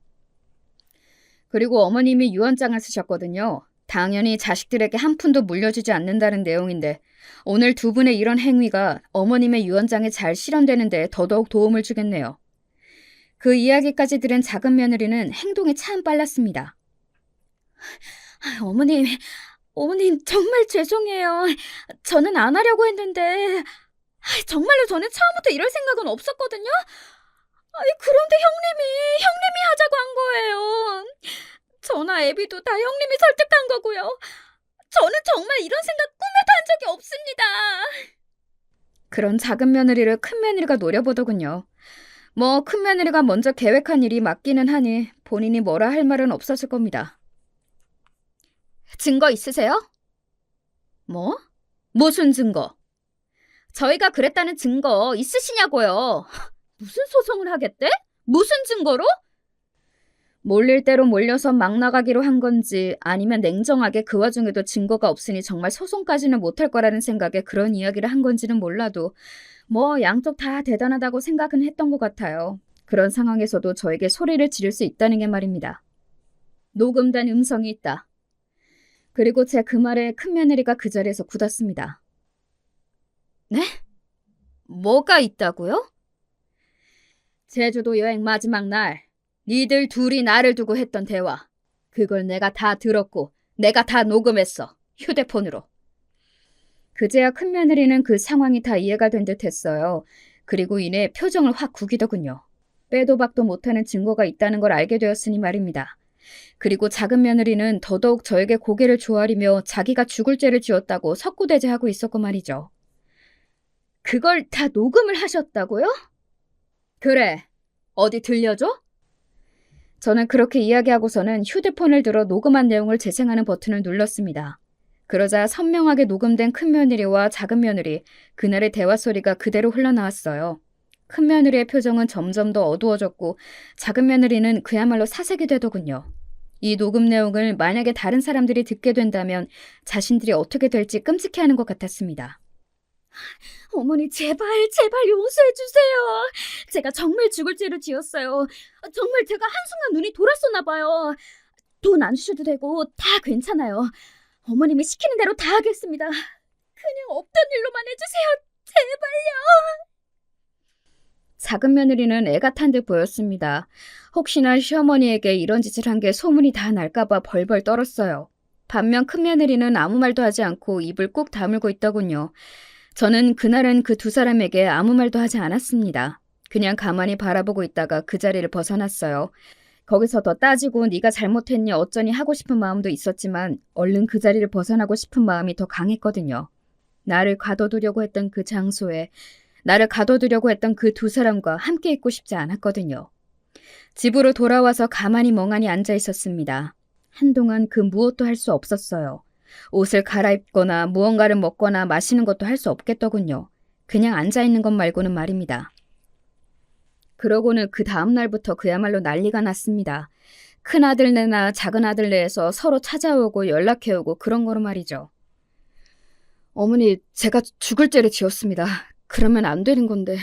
Speaker 1: 그리고 어머님이 유언장을 쓰셨거든요. 당연히 자식들에게 한 푼도 물려주지 않는다는 내용인데 오늘 두 분의 이런 행위가 어머님의 유언장에 잘 실현되는 데 더더욱 도움을 주겠네요. 그 이야기까지 들은 작은 며느리는 행동이 참 빨랐습니다. 어머님 정말 죄송해요. 저는 안 하려고 했는데 정말로 저는 처음부터 이럴 생각은 없었거든요. 그런데 형님이 하자고 한 거예요. 저나 애비도 다 형님이 설득한 거고요. 저는 정말 이런 생각 꿈에도 한 적이 없습니다. 그런 작은 며느리를 큰 며느리가 노려보더군요. 뭐 큰 며느리가 먼저 계획한 일이 맞기는 하니 본인이 뭐라 할 말은 없었을 겁니다. 증거 있으세요? 뭐? 무슨 증거? 저희가 그랬다는 증거 있으시냐고요. 무슨 소송을 하겠대? 무슨 증거로? 몰릴 대로 몰려서 막 나가기로 한 건지 아니면 냉정하게 그 와중에도 증거가 없으니 정말 소송까지는 못할 거라는 생각에 그런 이야기를 한 건지는 몰라도 뭐 양쪽 다 대단하다고 생각은 했던 것 같아요. 그런 상황에서도 저에게 소리를 지를 수 있다는 게 말입니다. 녹음된 음성이 있다. 그리고 제 그 말에 큰며느리가 그 자리에서 굳었습니다. 네? 뭐가 있다고요? 제주도 여행 마지막 날 니들 둘이 나를 두고 했던 대화. 그걸 내가 다 들었고 내가 다 녹음했어. 휴대폰으로. 그제야 큰며느리는 그 상황이 다 이해가 된 듯 했어요. 그리고 이내 표정을 확 구기더군요. 빼도 박도 못하는 증거가 있다는 걸 알게 되었으니 말입니다. 그리고 작은 며느리는 더더욱 저에게 고개를 조아리며 자기가 죽을 죄를 지었다고 석구대죄하고 있었고 말이죠. 그걸 다 녹음을 하셨다고요? 그래. 어디 들려줘? 저는 그렇게 이야기하고서는 휴대폰을 들어 녹음한 내용을 재생하는 버튼을 눌렀습니다. 그러자 선명하게 녹음된 큰며느리와 작은 며느리, 그날의 대화 소리가 그대로 흘러나왔어요. 큰며느리의 표정은 점점 더 어두워졌고 작은 며느리는 그야말로 사색이 되더군요. 이 녹음 내용을 만약에 다른 사람들이 듣게 된다면 자신들이 어떻게 될지 끔찍해하는 것 같았습니다. 어머니 제발 용서해 주세요. 제가 정말 죽을 죄를 지었어요. 정말 제가 한순간 눈이 돌았었나 봐요. 돈 안 주셔도 되고 다 괜찮아요. 어머님이 시키는 대로 다 하겠습니다. 그냥 없던 일로만 해주세요. 제발요. 작은 며느리는 애가 탄 듯 보였습니다. 혹시나 시어머니에게 이런 짓을 한 게 소문이 다 날까봐 벌벌 떨었어요. 반면 큰 며느리는 아무 말도 하지 않고 입을 꾹 다물고 있더군요. 저는 그날은 그 두 사람에게 아무 말도 하지 않았습니다. 그냥 가만히 바라보고 있다가 그 자리를 벗어났어요. 거기서 더 따지고 네가 잘못했니 어쩌니 하고 싶은 마음도 있었지만 얼른 그 자리를 벗어나고 싶은 마음이 더 강했거든요. 나를 가둬두려고 했던 그 장소에 나를 가둬두려고 했던 그 두 사람과 함께 있고 싶지 않았거든요. 집으로 돌아와서 가만히 멍하니 앉아 있었습니다. 한동안 그 무엇도 할 수 없었어요. 옷을 갈아입거나 무언가를 먹거나 마시는 것도 할 수 없겠더군요. 그냥 앉아있는 것 말고는 말입니다. 그러고는 그 다음 날부터 그야말로 난리가 났습니다. 큰아들네나 작은아들네에서 서로 찾아오고 연락해오고 그런 거로 말이죠. 어머니, 제가 죽을 죄를 지었습니다. 그러면 안 되는 건데.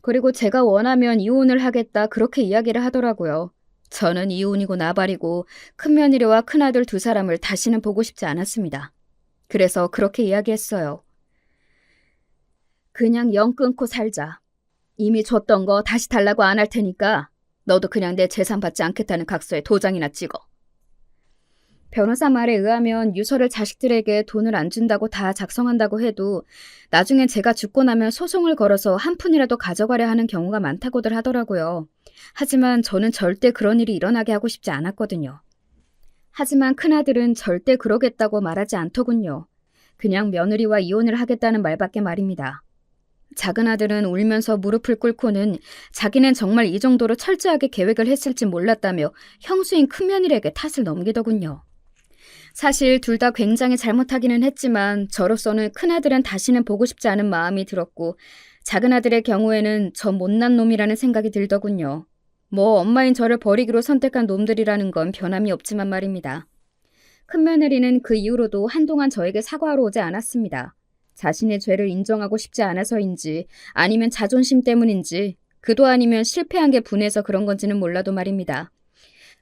Speaker 1: 그리고 제가 원하면 이혼을 하겠다 그렇게 이야기를 하더라고요. 저는 이혼이고 나발이고 큰며느리와 큰아들 두 사람을 다시는 보고 싶지 않았습니다. 그래서 그렇게 이야기했어요. 그냥 영 끊고 살자. 이미 줬던 거 다시 달라고 안 할 테니까 너도 그냥 내 재산 받지 않겠다는 각서에 도장이나 찍어. 변호사 말에 의하면 유서를 자식들에게 돈을 안 준다고 다 작성한다고 해도 나중엔 제가 죽고 나면 소송을 걸어서 한 푼이라도 가져가려 하는 경우가 많다고들 하더라고요. 하지만 저는 절대 그런 일이 일어나게 하고 싶지 않았거든요. 하지만 큰아들은 절대 그러겠다고 말하지 않더군요. 그냥 며느리와 이혼을 하겠다는 말밖에 말입니다. 작은아들은 울면서 무릎을 꿇고는 자기는 정말 이 정도로 철저하게 계획을 했을지 몰랐다며 형수인 큰며느리에게 탓을 넘기더군요. 사실 둘 다 굉장히 잘못하기는 했지만 저로서는 큰아들은 다시는 보고 싶지 않은 마음이 들었고 작은아들의 경우에는 저 못난 놈이라는 생각이 들더군요. 뭐 엄마인 저를 버리기로 선택한 놈들이라는 건 변함이 없지만 말입니다. 큰며느리는 그 이후로도 한동안 저에게 사과하러 오지 않았습니다. 자신의 죄를 인정하고 싶지 않아서인지 아니면 자존심 때문인지 그도 아니면 실패한 게 분해서 그런 건지는 몰라도 말입니다.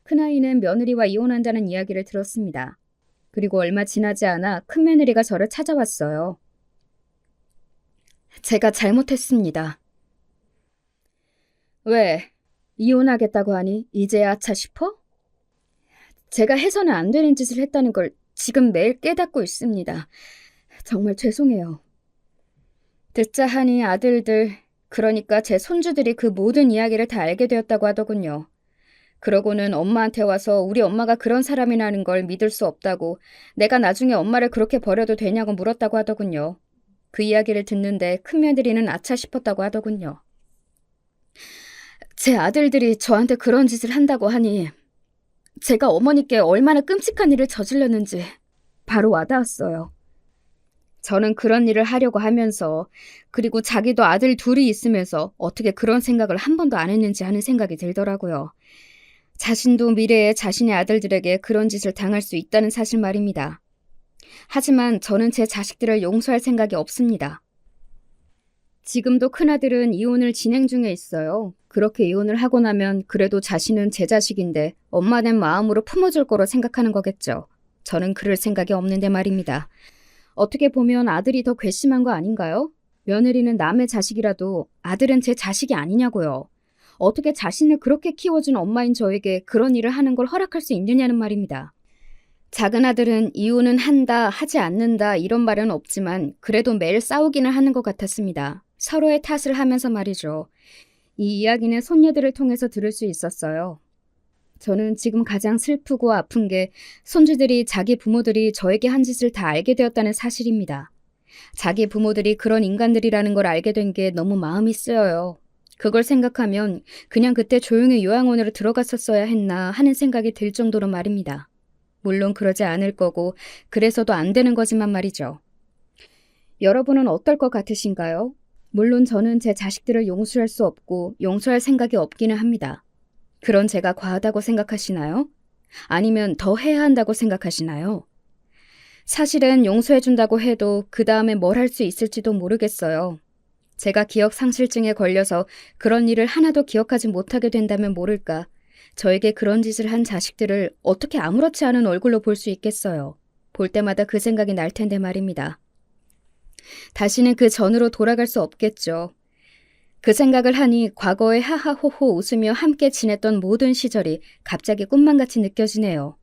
Speaker 1: 큰아이는 며느리와 이혼한다는 이야기를 들었습니다. 그리고 얼마 지나지 않아 큰며느리가 저를 찾아왔어요. 제가 잘못했습니다. 왜? 이혼하겠다고 하니 이제야 아차 싶어? 제가 해서는 안 되는 짓을 했다는 걸 지금 매일 깨닫고 있습니다. 정말 죄송해요. 듣자 하니 아들들, 그러니까 제 손주들이 그 모든 이야기를 다 알게 되었다고 하더군요. 그러고는 엄마한테 와서 우리 엄마가 그런 사람이라는 걸 믿을 수 없다고 내가 나중에 엄마를 그렇게 버려도 되냐고 물었다고 하더군요. 그 이야기를 듣는데 큰며느리는 아차 싶었다고 하더군요. 제 아들들이 저한테 그런 짓을 한다고 하니 제가 어머니께 얼마나 끔찍한 일을 저질렀는지 바로 와닿았어요. 저는 그런 일을 하려고 하면서 그리고 자기도 아들 둘이 있으면서 어떻게 그런 생각을 한 번도 안 했는지 하는 생각이 들더라고요. 자신도 미래에 자신의 아들들에게 그런 짓을 당할 수 있다는 사실 말입니다. 하지만 저는 제 자식들을 용서할 생각이 없습니다. 지금도 큰아들은 이혼을 진행 중에 있어요. 그렇게 이혼을 하고 나면 그래도 자신은 제 자식인데 엄마 된 마음으로 품어줄 거로 생각하는 거겠죠. 저는 그럴 생각이 없는데 말입니다. 어떻게 보면 아들이 더 괘씸한 거 아닌가요? 며느리는 남의 자식이라도 아들은 제 자식이 아니냐고요. 어떻게 자신을 그렇게 키워준 엄마인 저에게 그런 일을 하는 걸 허락할 수 있느냐는 말입니다. 작은 아들은 이혼은 한다, 하지 않는다 이런 말은 없지만 그래도 매일 싸우기는 하는 것 같았습니다. 서로의 탓을 하면서 말이죠. 이 이야기는 손녀들을 통해서 들을 수 있었어요. 저는 지금 가장 슬프고 아픈 게 손주들이 자기 부모들이 저에게 한 짓을 다 알게 되었다는 사실입니다. 자기 부모들이 그런 인간들이라는 걸 알게 된 게 너무 마음이 쓰여요. 그걸 생각하면 그냥 그때 조용히 요양원으로 들어갔었어야 했나 하는 생각이 들 정도로 말입니다. 물론 그러지 않을 거고 그래서도 안 되는 거지만 말이죠. 여러분은 어떨 것 같으신가요? 물론 저는 제 자식들을 용서할 수 없고 용서할 생각이 없기는 합니다. 그런 제가 과하다고 생각하시나요? 아니면 더 해야 한다고 생각하시나요? 사실은 용서해준다고 해도 그 다음에 뭘 할 수 있을지도 모르겠어요. 제가 기억 상실증에 걸려서 그런 일을 하나도 기억하지 못하게 된다면 모를까. 저에게 그런 짓을 한 자식들을 어떻게 아무렇지 않은 얼굴로 볼 수 있겠어요. 볼 때마다 그 생각이 날 텐데 말입니다. 다시는 그 전으로 돌아갈 수 없겠죠. 그 생각을 하니 과거에 하하호호 웃으며 함께 지냈던 모든 시절이 갑자기 꿈만같이 느껴지네요.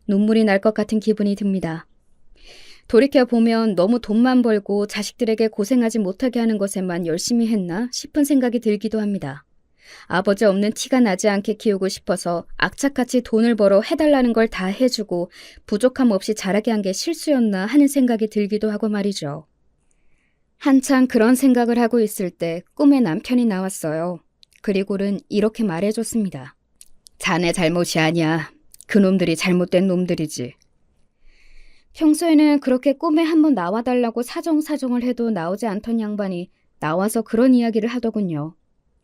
Speaker 1: 눈물이 날 것 같은 기분이 듭니다. 돌이켜보면 너무 돈만 벌고 자식들에게 고생하지 못하게 하는 것에만 열심히 했나 싶은 생각이 들기도 합니다. 아버지 없는 티가 나지 않게 키우고 싶어서 악착같이 돈을 벌어 해달라는 걸 다 해주고 부족함 없이 자라게 한 게 실수였나 하는 생각이 들기도 하고 말이죠. 한창 그런 생각을 하고 있을 때 꿈에 남편이 나왔어요. 그리고는 이렇게 말해줬습니다. 자네 잘못이 아니야. 그놈들이 잘못된 놈들이지. 평소에는 그렇게 꿈에 한번 나와달라고 사정사정을 해도 나오지 않던 양반이 나와서 그런 이야기를 하더군요.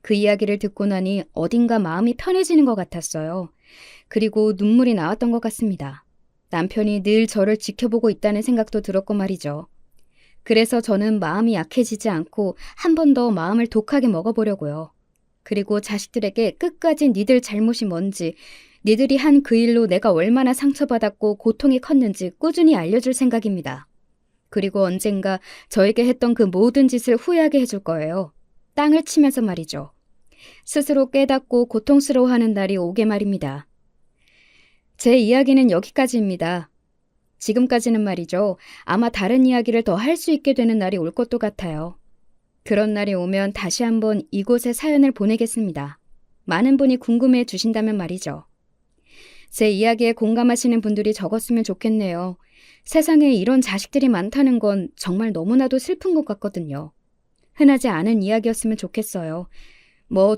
Speaker 1: 그 이야기를 듣고 나니 어딘가 마음이 편해지는 것 같았어요. 그리고 눈물이 나왔던 것 같습니다. 남편이 늘 저를 지켜보고 있다는 생각도 들었고 말이죠. 그래서 저는 마음이 약해지지 않고 한 번 더 마음을 독하게 먹어보려고요. 그리고 자식들에게 끝까지 니들 잘못이 뭔지, 니들이 한 그 일로 내가 얼마나 상처받았고 고통이 컸는지 꾸준히 알려줄 생각입니다. 그리고 언젠가 저에게 했던 그 모든 짓을 후회하게 해줄 거예요. 땅을 치면서 말이죠. 스스로 깨닫고 고통스러워하는 날이 오게 말입니다. 제 이야기는 여기까지입니다. 지금까지는 말이죠. 아마 다른 이야기를 더 할 수 있게 되는 날이 올 것도 같아요. 그런 날이 오면 다시 한번 이곳에 사연을 보내겠습니다. 많은 분이 궁금해 주신다면 말이죠. 제 이야기에 공감하시는 분들이 적었으면 좋겠네요. 세상에 이런 자식들이 많다는 건 정말 너무나도 슬픈 것 같거든요. 흔하지 않은 이야기였으면 좋겠어요.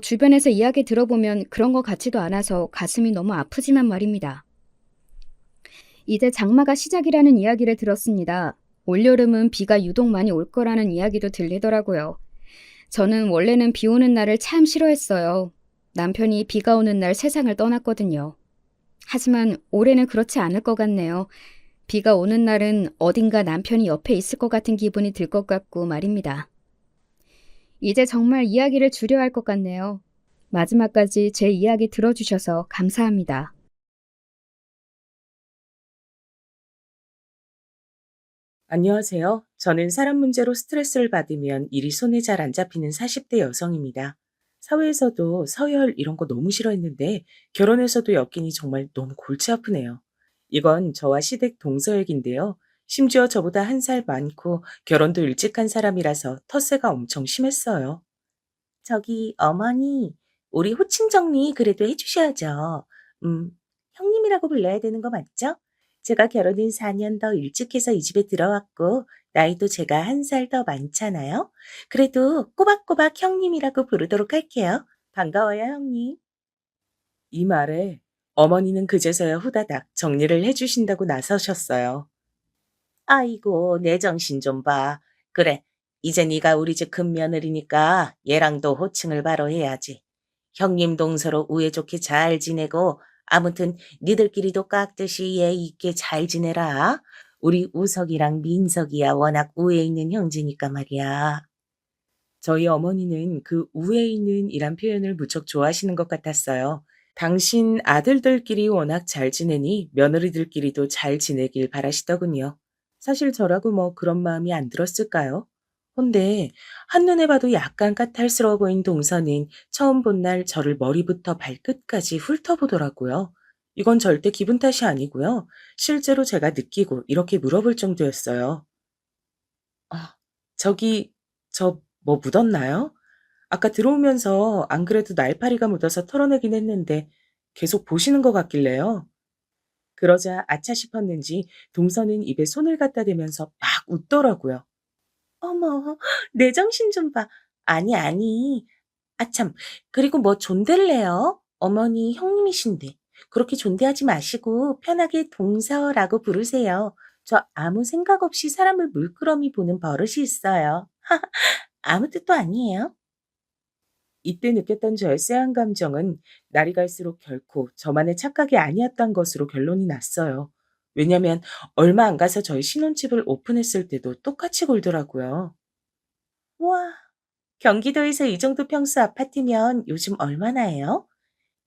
Speaker 1: 주변에서 이야기 들어보면 그런 것 같지도 않아서 가슴이 너무 아프지만 말입니다. 이제 장마가 시작이라는 이야기를 들었습니다. 올여름은 비가 유독 많이 올 거라는 이야기도 들리더라고요. 저는 원래는 비 오는 날을 참 싫어했어요. 남편이 비가 오는 날 세상을 떠났거든요. 하지만 올해는 그렇지 않을 것 같네요. 비가 오는 날은 어딘가 남편이 옆에 있을 것 같은 기분이 들 것 같고 말입니다. 이제 정말 이야기를 줄여야 할 것 같네요. 마지막까지 제 이야기 들어주셔서 감사합니다.
Speaker 2: 안녕하세요. 저는 사람 문제로 스트레스를 받으면 일이 손에 잘 안 잡히는 40대 여성입니다. 사회에서도 서열 이런 거 너무 싫어했는데 결혼해서도 엮이니 정말 너무 골치 아프네요. 이건 저와 시댁 동서역인데요. 심지어 저보다 한 살 많고 결혼도 일찍 한 사람이라서 텃세가 엄청 심했어요. 저기 어머니, 우리 호칭 정리 그래도 해주셔야죠. 음, 형님이라고 불러야 되는 거 맞죠? 제가 결혼은 4년 더 일찍 해서 이 집에 들어왔고, 나이도 제가 한 살 더 많잖아요. 그래도 꼬박꼬박 형님이라고 부르도록 할게요. 반가워요, 형님. 이 말에 어머니는 그제서야 후다닥 정리를 해주신다고 나서셨어요. 아이고, 내 정신 좀 봐. 그래, 이제 네가 우리 집 큰며느리니까 얘랑도 호칭을 바로 해야지. 형님 동서로 우애 좋게 잘 지내고 아무튼 니들끼리도 깍듯이 예의 있게 잘 지내라. 우리 우석이랑 민석이야 워낙 우애 있는 형제니까 말이야. 저희 어머니는 그 우애 있는 이란 표현을 무척 좋아하시는 것 같았어요. 당신 아들들끼리 워낙 잘 지내니 며느리들끼리도 잘 지내길 바라시더군요. 사실 저라고 뭐 그런 마음이 안 들었을까요? 근데 한눈에 봐도 약간 까탈스러워 보인 동서는 처음 본 날 저를 머리부터 발끝까지 훑어보더라고요. 이건 절대 기분 탓이 아니고요. 실제로 제가 느끼고 이렇게 물어볼 정도였어요. 아, 저기, 저 뭐 묻었나요? 아까 들어오면서 안 그래도 날파리가 묻어서 털어내긴 했는데 계속 보시는 것 같길래요. 그러자 아차 싶었는지 동서는 입에 손을 갖다 대면서 막 웃더라고요. 어머, 내 정신 좀 봐. 아니, 아니. 아참, 그리고 뭐 존대를 해요? 어머니 형님이신데. 그렇게 존대하지 마시고 편하게 동서라고 부르세요. 저 아무 생각 없이 사람을 물끄러미 보는 버릇이 있어요. 아무 뜻도 아니에요. 이때 느꼈던 저의 쎄한 감정은 날이 갈수록 결코 저만의 착각이 아니었던 것으로 결론이 났어요. 왜냐면 얼마 안 가서 저희 신혼집을 오픈했을 때도 똑같이 굴더라고요. 와, 경기도에서 이 정도 평수 아파트면 요즘 얼마나 해요?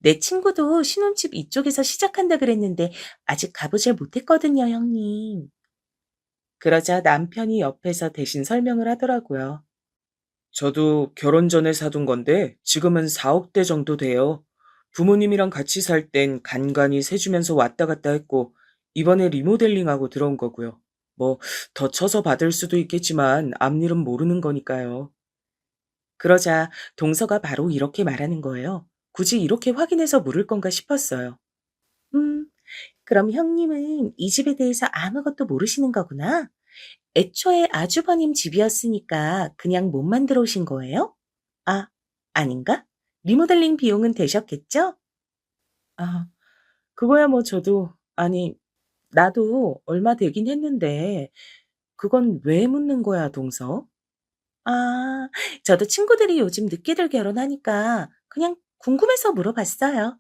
Speaker 2: 내 친구도 신혼집 이쪽에서 시작한다 그랬는데 아직 가보질 못했거든요, 형님. 그러자 남편이 옆에서 대신 설명을 하더라고요. 저도 결혼 전에 사둔 건데 지금은 4억대 정도 돼요. 부모님이랑 같이 살 땐 간간히 세주면서 왔다 갔다 했고 이번에 리모델링하고 들어온 거고요. 뭐 더 쳐서 받을 수도 있겠지만 앞일은 모르는 거니까요. 그러자 동서가 바로 이렇게 말하는 거예요. 굳이 이렇게 확인해서 물을 건가 싶었어요. 음, 그럼 형님은 이 집에 대해서 아무것도 모르시는 거구나? 애초에 아주버님 집이었으니까 그냥 몸만 들어오신 거예요? 아, 아닌가? 리모델링 비용은 되셨겠죠? 아, 그거야 뭐 저도, 아니, 나도 얼마 되긴 했는데, 그건 왜 묻는 거야, 동서? 아, 저도 친구들이 요즘 늦게들 결혼하니까 그냥 궁금해서 물어봤어요.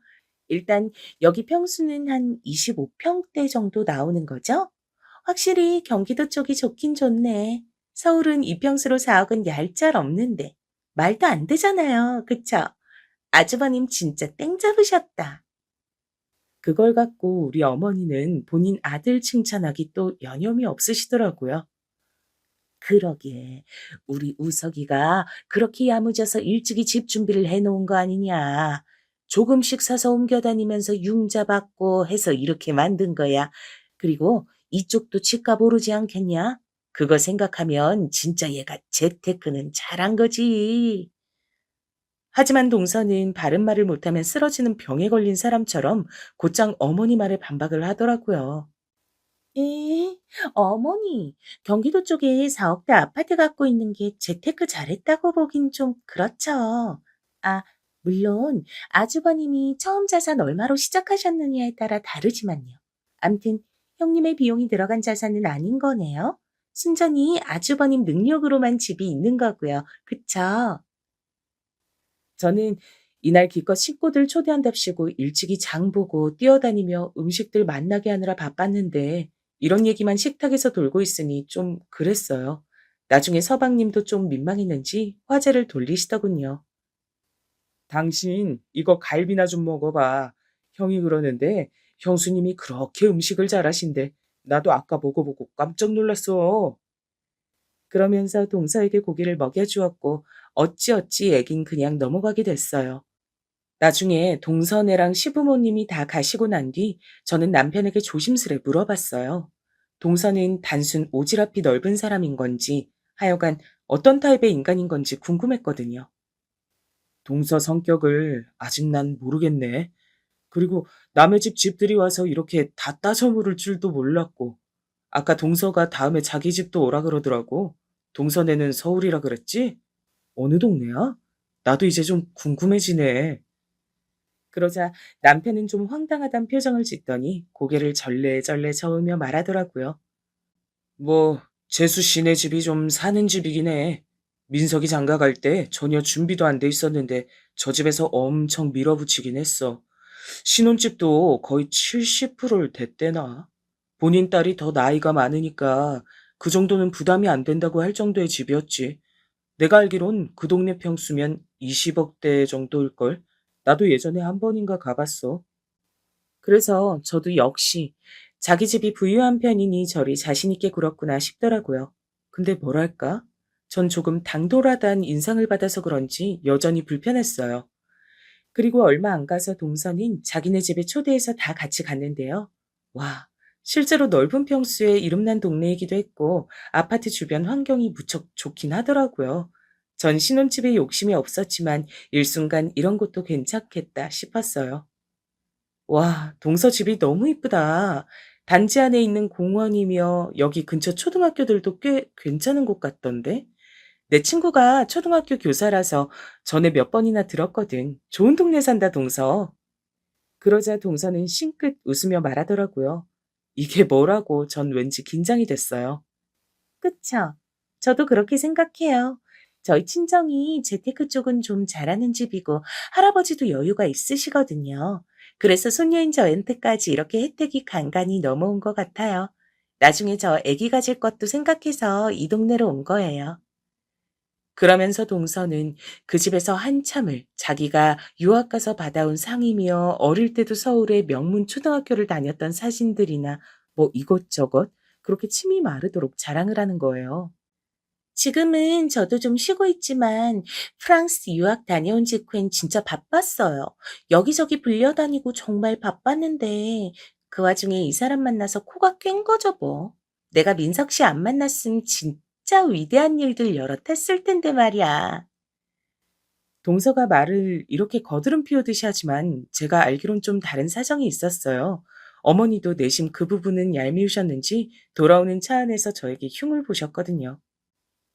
Speaker 2: 일단 여기 평수는 한 25평대 정도 나오는 거죠? 확실히 경기도 쪽이 좋긴 좋네. 서울은 이평수로 4억은 얄짤 없는데. 말도 안 되잖아요. 그쵸? 아주버님 진짜 땡 잡으셨다. 그걸 갖고 우리 어머니는 본인 아들 칭찬하기 또 여념이 없으시더라고요. 그러게. 우리 우석이가 그렇게 야무져서 일찍이 집 준비를 해 놓은 거 아니냐. 조금씩 사서 옮겨 다니면서 융자 받고 해서 이렇게 만든 거야. 그리고 이쪽도 집값 오르지 않겠냐? 그거 생각하면 진짜 얘가 재테크는 잘한 거지. 하지만 동서는 바른 말을 못하면 쓰러지는 병에 걸린 사람처럼 곧장 어머니 말에 반박을 하더라고요. 에? 어머니, 경기도 쪽에 4억대 아파트 갖고 있는 게 재테크 잘했다고 보긴 좀 그렇죠. 아, 물론 아주버님이 처음 자산 얼마로 시작하셨느냐에 따라 다르지만요. 암튼 형님의 비용이 들어간 자산은 아닌 거네요. 순전히 아주버님 능력으로만 집이 있는 거고요. 그쵸? 저는 이날 기껏 식구들 초대한답시고 일찍이 장 보고 뛰어다니며 음식들 만나게 하느라 바빴는데 이런 얘기만 식탁에서 돌고 있으니 좀 그랬어요. 나중에 서방님도 좀 민망했는지 화제를 돌리시더군요. 당신 이거 갈비나 좀 먹어봐. 형이 그러는데 형수님이 그렇게 음식을 잘하신대. 나도 아까 먹어보고 깜짝 놀랐어. 그러면서 동서에게 고기를 먹여주었고 어찌어찌 얘긴 그냥 넘어가게 됐어요. 나중에 동서네랑 시부모님이 다 가시고 난 뒤 저는 남편에게 조심스레 물어봤어요. 동서는 단순 오지랖이 넓은 사람인 건지 하여간 어떤 타입의 인간인 건지 궁금했거든요. 동서 성격을 아직 난 모르겠네. 그리고 남의 집 집들이 와서 이렇게 다 따져 물을 줄도 몰랐고 아까 동서가 다음에 자기 집도 오라 그러더라고. 동서네는 서울이라 그랬지? 어느 동네야? 나도 이제 좀 궁금해지네. 그러자 남편은 좀 황당하단 표정을 짓더니 고개를 절레절레 저으며 말하더라고요. 뭐, 재수 씨네 집이 좀 사는 집이긴 해. 민석이 장가 갈 때 전혀 준비도 안 돼 있었는데 저 집에서 엄청 밀어붙이긴 했어. 신혼집도 거의 70%를 댔대나. 본인 딸이 더 나이가 많으니까 그 정도는 부담이 안 된다고 할 정도의 집이었지. 내가 알기론 그 동네 평수면 20억대 정도일걸. 나도 예전에 한 번인가 가봤어. 그래서 저도 역시 자기 집이 부유한 편이니 저리 자신있게 굴었구나 싶더라고요. 근데 뭐랄까? 전 조금 당돌하다는 인상을 받아서 그런지 여전히 불편했어요. 그리고 얼마 안 가서 동선인 자기네 집에 초대해서 다 같이 갔는데요. 와, 실제로 넓은 평수에 이름난 동네이기도 했고 아파트 주변 환경이 무척 좋긴 하더라고요. 전 신혼집에 욕심이 없었지만 일순간 이런 곳도 괜찮겠다 싶었어요. 와, 동서 집이 너무 이쁘다. 단지 안에 있는 공원이며 여기 근처 초등학교들도 꽤 괜찮은 곳 같던데? 내 친구가 초등학교 교사라서 전에 몇 번이나 들었거든. 좋은 동네 산다, 동서. 그러자 동서는 싱긋 웃으며 말하더라고요. 이게 뭐라고 전 왠지 긴장이 됐어요. 그쵸. 저도 그렇게 생각해요. 저희 친정이 재테크 쪽은 좀 잘하는 집이고 할아버지도 여유가 있으시거든요. 그래서 손녀인 저한테까지 이렇게 혜택이 간간히 넘어온 것 같아요. 나중에 저 아기 가질 것도 생각해서 이 동네로 온 거예요. 그러면서 동서는 그 집에서 한참을 자기가 유학 가서 받아온 상이며 어릴 때도 서울의 명문 초등학교를 다녔던 사진들이나 뭐 이것저것 그렇게 침이 마르도록 자랑을 하는 거예요. 지금은 저도 좀 쉬고 있지만 프랑스 유학 다녀온 직후엔 진짜 바빴어요. 여기저기 불려다니고 정말 바빴는데 그 와중에 이 사람 만나서 코가 깬 거죠 뭐. 내가 민석 씨 안 만났으면 진짜 위대한 일들 여럿 했을 텐데 말이야. 동서가 말을 이렇게 거드름 피우듯이 하지만 제가 알기론 좀 다른 사정이 있었어요. 어머니도 내심 그 부분은 얄미우셨는지 돌아오는 차 안에서 저에게 흉을 보셨거든요.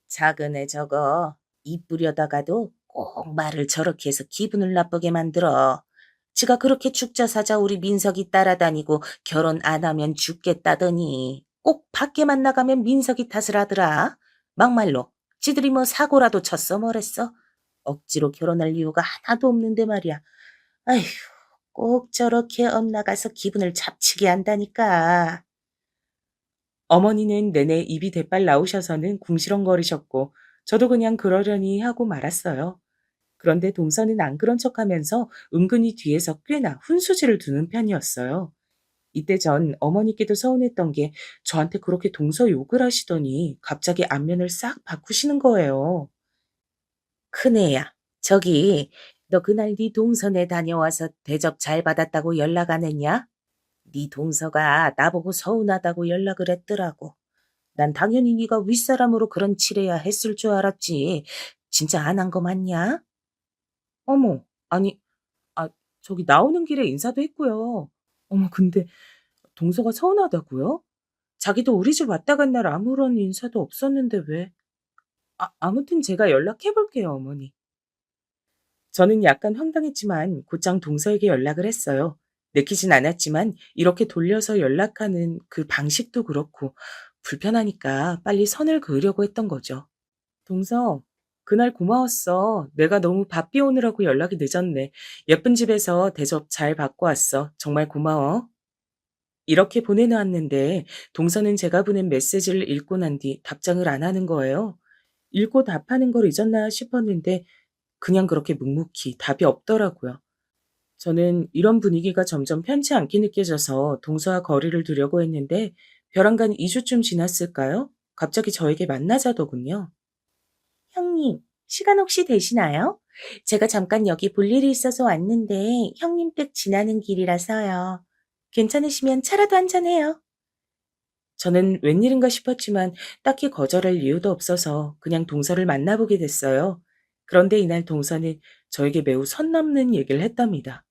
Speaker 2: 작은 애 저거 이쁘려다가도 꼭 말을 저렇게 해서 기분을 나쁘게 만들어. 지가 그렇게 죽자사자 우리 민석이 따라다니고 결혼 안 하면 죽겠다더니 꼭 밖에만 나가면 민석이 탓을 하더라. 막말로 지들이 뭐 사고라도 쳤어 뭐랬어. 억지로 결혼할 이유가 하나도 없는데 말이야. 아휴, 꼭 저렇게 엇나가서 기분을 잡치게 한다니까. 어머니는 내내 입이 대빨 나오셔서는 궁시렁거리셨고 저도 그냥 그러려니 하고 말았어요. 그런데 동서는 안 그런 척하면서 은근히 뒤에서 꽤나 훈수지를 두는 편이었어요. 이때 전 어머니께도 서운했던 게 저한테 그렇게 동서 욕을 하시더니 갑자기 안면을 싹 바꾸시는 거예요. 큰애야, 저기 너 그날 네 동서네 다녀와서 대접 잘 받았다고 연락 안 했냐? 네 동서가 나보고 서운하다고 연락을 했더라고. 난 당연히 네가 윗사람으로 그런 칠해야 했을 줄 알았지. 진짜 안 한 거 맞냐? 어머, 아니, 아, 저기 나오는 길에 인사도 했고요. 어머, 근데 동서가 서운하다고요? 자기도 우리 집 왔다 간 날 아무런 인사도 없었는데 왜? 아무튼 제가 연락해 볼게요, 어머니. 저는 약간 황당했지만 곧장 동서에게 연락을 했어요. 내키진 않았지만 이렇게 돌려서 연락하는 그 방식도 그렇고 불편하니까 빨리 선을 그으려고 했던 거죠. 동서, 그날 고마웠어. 내가 너무 바삐 오느라고 연락이 늦었네. 예쁜 집에서 대접 잘 받고 왔어. 정말 고마워. 이렇게 보내놓았는데 동서는 제가 보낸 메시지를 읽고 난 뒤 답장을 안 하는 거예요. 읽고 답하는 걸 잊었나 싶었는데 그냥 그렇게 묵묵히 답이 없더라고요. 저는 이런 분위기가 점점 편치 않게 느껴져서 동서와 거리를 두려고 했는데 벼랑간 2주쯤 지났을까요? 갑자기 저에게 만나자더군요. 형님, 시간 혹시 되시나요? 제가 잠깐 여기 볼 일이 있어서 왔는데 형님 댁 지나는 길이라서요. 괜찮으시면 차라도 한잔해요. 저는 웬일인가 싶었지만 딱히 거절할 이유도 없어서 그냥 동서를 만나보게 됐어요. 그런데 이날 동서는 저에게 매우 선 넘는 얘기를 했답니다.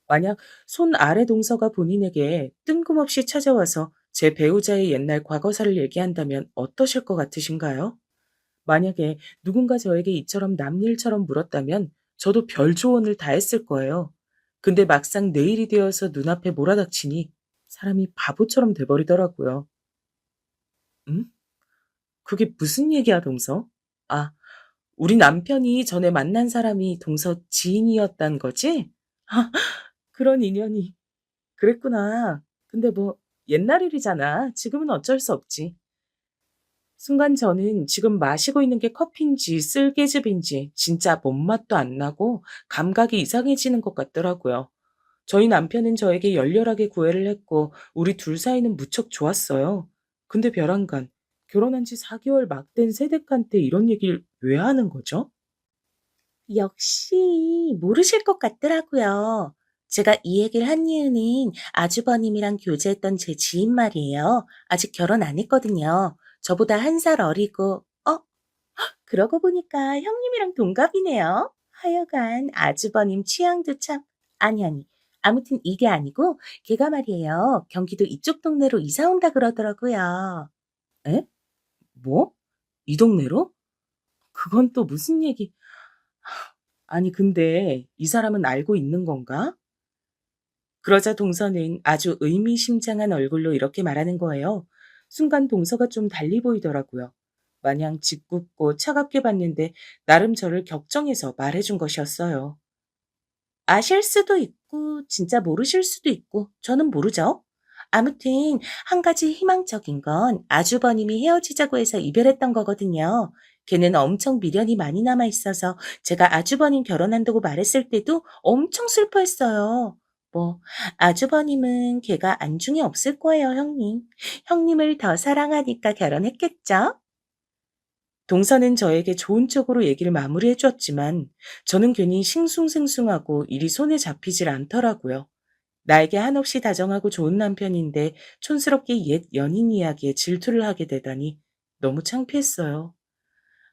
Speaker 2: 만약 손 아래 동서가 본인에게 뜬금없이 찾아와서 제 배우자의 옛날 과거사를 얘기한다면 어떠실 것 같으신가요? 만약에 누군가 저에게 이처럼 남일처럼 물었다면 저도 별 조언을 다 했을 거예요. 근데 막상 내일이 되어서 눈앞에 몰아닥치니 사람이 바보처럼 돼버리더라고요. 응? 그게 무슨 얘기야, 동서? 아, 우리 남편이 전에 만난 사람이 동서 지인이었단 거지? 아, 그런 인연이. 그랬구나. 근데 뭐 옛날 일이잖아. 지금은 어쩔 수 없지. 순간 저는 지금 마시고 있는 게 커피인지 쓸개즙인지 진짜 뭔 맛도 안 나고 감각이 이상해지는 것 같더라고요. 저희 남편은 저에게 열렬하게 구애를 했고 우리 둘 사이는 무척 좋았어요. 근데 벼랑간, 결혼한 지 4개월 막 된 새댁한테 이런 얘기를 왜 하는 거죠? 역시 모르실 것 같더라고요. 제가 이 얘기를 한 이유는 아주버님이랑 교제했던 제 지인 말이에요. 아직 결혼 안 했거든요. 저보다 1살 어리고, 그러고 보니까 형님이랑 동갑이네요. 하여간 아주버님 취향도 참, 아니. 아무튼 이게 아니고, 걔가 말이에요. 경기도 이쪽 동네로 이사 온다 그러더라고요. 에? 뭐? 이 동네로? 그건 또 무슨 얘기? 아니, 근데 이 사람은 알고 있는 건가? 그러자 동서는 아주 의미심장한 얼굴로 이렇게 말하는 거예요. 순간 동서가 좀 달리 보이더라고요. 마냥 짓궂고 차갑게 봤는데 나름 저를 격정해서 말해준 것이었어요. 아실 수도 있고 진짜 모르실 수도 있고 저는 모르죠. 아무튼 한 가지 희망적인 건 아주버님이 헤어지자고 해서 이별했던 거거든요. 걔는 엄청 미련이 많이 남아 있어서 제가 아주버님 결혼한다고 말했을 때도 엄청 슬퍼했어요. 뭐 아주버님은 걔가 안중에 없을 거예요, 형님. 형님을 더 사랑하니까 결혼했겠죠? 동서는 저에게 좋은 쪽으로 얘기를 마무리해 줬지만 저는 괜히 싱숭생숭하고 일이 손에 잡히질 않더라고요. 나에게 한없이 다정하고 좋은 남편인데 촌스럽게 옛 연인 이야기에 질투를 하게 되다니 너무 창피했어요.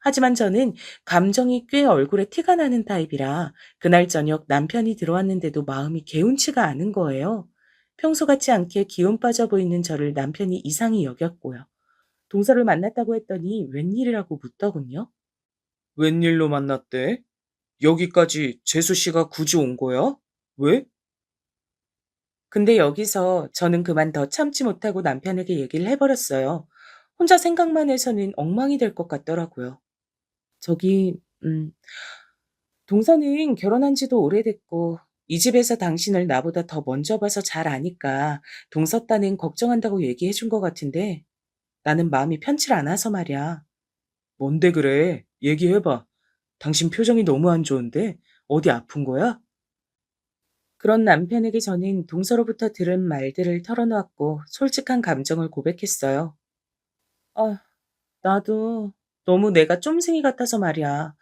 Speaker 2: 하지만 저는 감정이 꽤 얼굴에 티가 나는 타입이라 그날 저녁 남편이 들어왔는데도 마음이 개운치가 않은 거예요. 평소 같지 않게 기운 빠져 보이는 저를 남편이 이상히 여겼고요. 동서를 만났다고 했더니 웬일이라고 묻더군요. 웬일로 만났대? 여기까지 재수 씨가 굳이 온 거야? 왜? 근데 여기서 저는 그만 더 참지 못하고 남편에게 얘기를 해버렸어요. 혼자 생각만 해서는 엉망이 될 것 같더라고요. 저기, 동서는 결혼한 지도 오래됐고, 이 집에서 당신을 나보다 더 먼저 봐서 잘 아니까 동서 따는 걱정한다고 얘기해 준 것 같은데 나는 마음이 편치 않아서 말이야. 뭔데 그래? 얘기해봐. 당신 표정이 너무 안 좋은데? 어디 아픈 거야? 그런 남편에게 저는 동서로부터 들은 말들을 털어놓았고 솔직한 감정을 고백했어요. 아, 나도 너무 내가 쫌생이 같아서 말이야.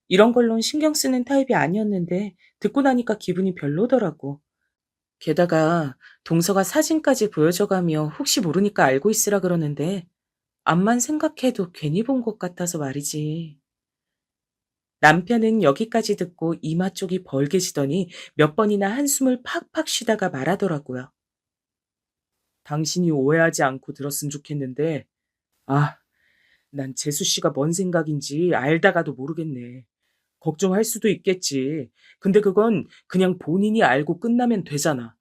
Speaker 2: 이런 걸론 신경 쓰는 타입이 아니었는데 듣고 나니까 기분이 별로더라고. 게다가 동서가 사진까지 보여줘가며 혹시 모르니까 알고 있으라 그러는데 암만 생각해도 괜히 본 것 같아서 말이지. 남편은 여기까지 듣고 이마 쪽이 벌게지더니 몇 번이나 한숨을 팍팍 쉬다가 말하더라고요. 당신이 오해하지 않고 들었으면 좋겠는데, 아, 난 재수 씨가 뭔 생각인지 알다가도 모르겠네. 걱정할 수도 있겠지. 근데 그건 그냥 본인이 알고 끝나면 되잖아.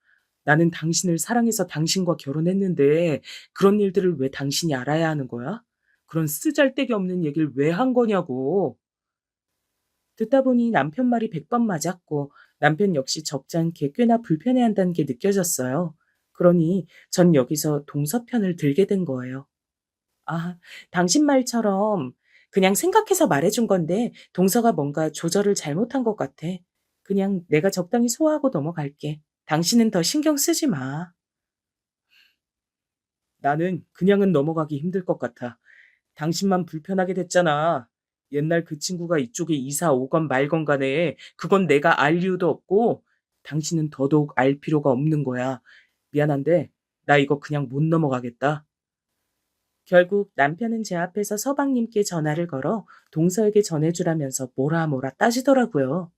Speaker 2: 나는 당신을 사랑해서 당신과 결혼했는데 그런 일들을 왜 당신이 알아야 하는 거야? 그런 쓰잘데기 없는 얘기를 왜 한 거냐고. 듣다 보니 남편 말이 100번 맞았고 남편 역시 적잖게 꽤나 불편해한다는 게 느껴졌어요. 그러니 전 여기서 동서편을 들게 된 거예요. 아, 당신 말처럼 그냥 생각해서 말해준 건데 동서가 뭔가 조절을 잘못한 것 같아. 그냥 내가 적당히 소화하고 넘어갈게. 당신은 더 신경 쓰지 마. 나는 그냥은 넘어가기 힘들 것 같아. 당신만 불편하게 됐잖아. 옛날 그 친구가 이쪽에 이사 오건 말건 간에 그건 내가 알 이유도 없고 당신은 더더욱 알 필요가 없는 거야. 미안한데 나 이거 그냥 못 넘어가겠다. 결국 남편은 제 앞에서 서방님께 전화를 걸어 동서에게 전해주라면서 뭐라 뭐라 따지더라고요.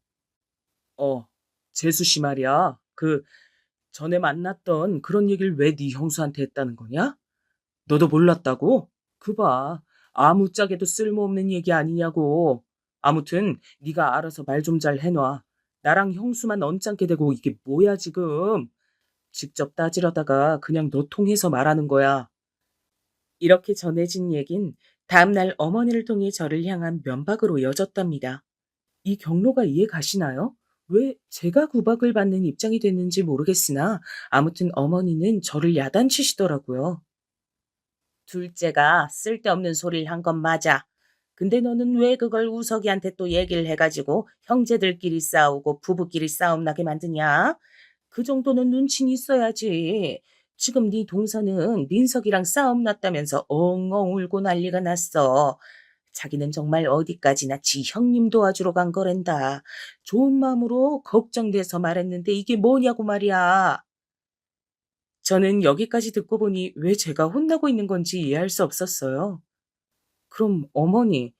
Speaker 2: 재수 씨 말이야. 전에 만났던 그런 얘기를 왜 네 형수한테 했다는 거냐? 너도 몰랐다고? 그 봐. 아무짝에도 쓸모없는 얘기 아니냐고. 아무튼 네가 알아서 말 좀 잘 해놔. 나랑 형수만 언짢게 되고 이게 뭐야 지금. 직접 따지려다가 그냥 너 통해서 말하는 거야. 이렇게 전해진 얘긴 다음날 어머니를 통해 저를 향한 면박으로 이어졌답니다. 이 경로가 이해 가시나요? 왜 제가 구박을 받는 입장이 됐는지 모르겠으나 아무튼 어머니는 저를 야단치시더라고요. 둘째가 쓸데없는 소리를 한 건 맞아. 근데 너는 왜 그걸 우석이한테 또 얘기를 해가지고 형제들끼리 싸우고 부부끼리 싸움 나게 만드냐? 그 정도는 눈치는 있어야지. 지금 네 동서는 민석이랑 싸움 났다면서 엉엉 울고 난리가 났어. 자기는 정말 어디까지나 지 형님 도와주러 간 거랜다. 좋은 마음으로 걱정돼서 말했는데 이게 뭐냐고 말이야. 저는 여기까지 듣고 보니 왜 제가 혼나고 있는 건지 이해할 수 없었어요. 그럼 어머니,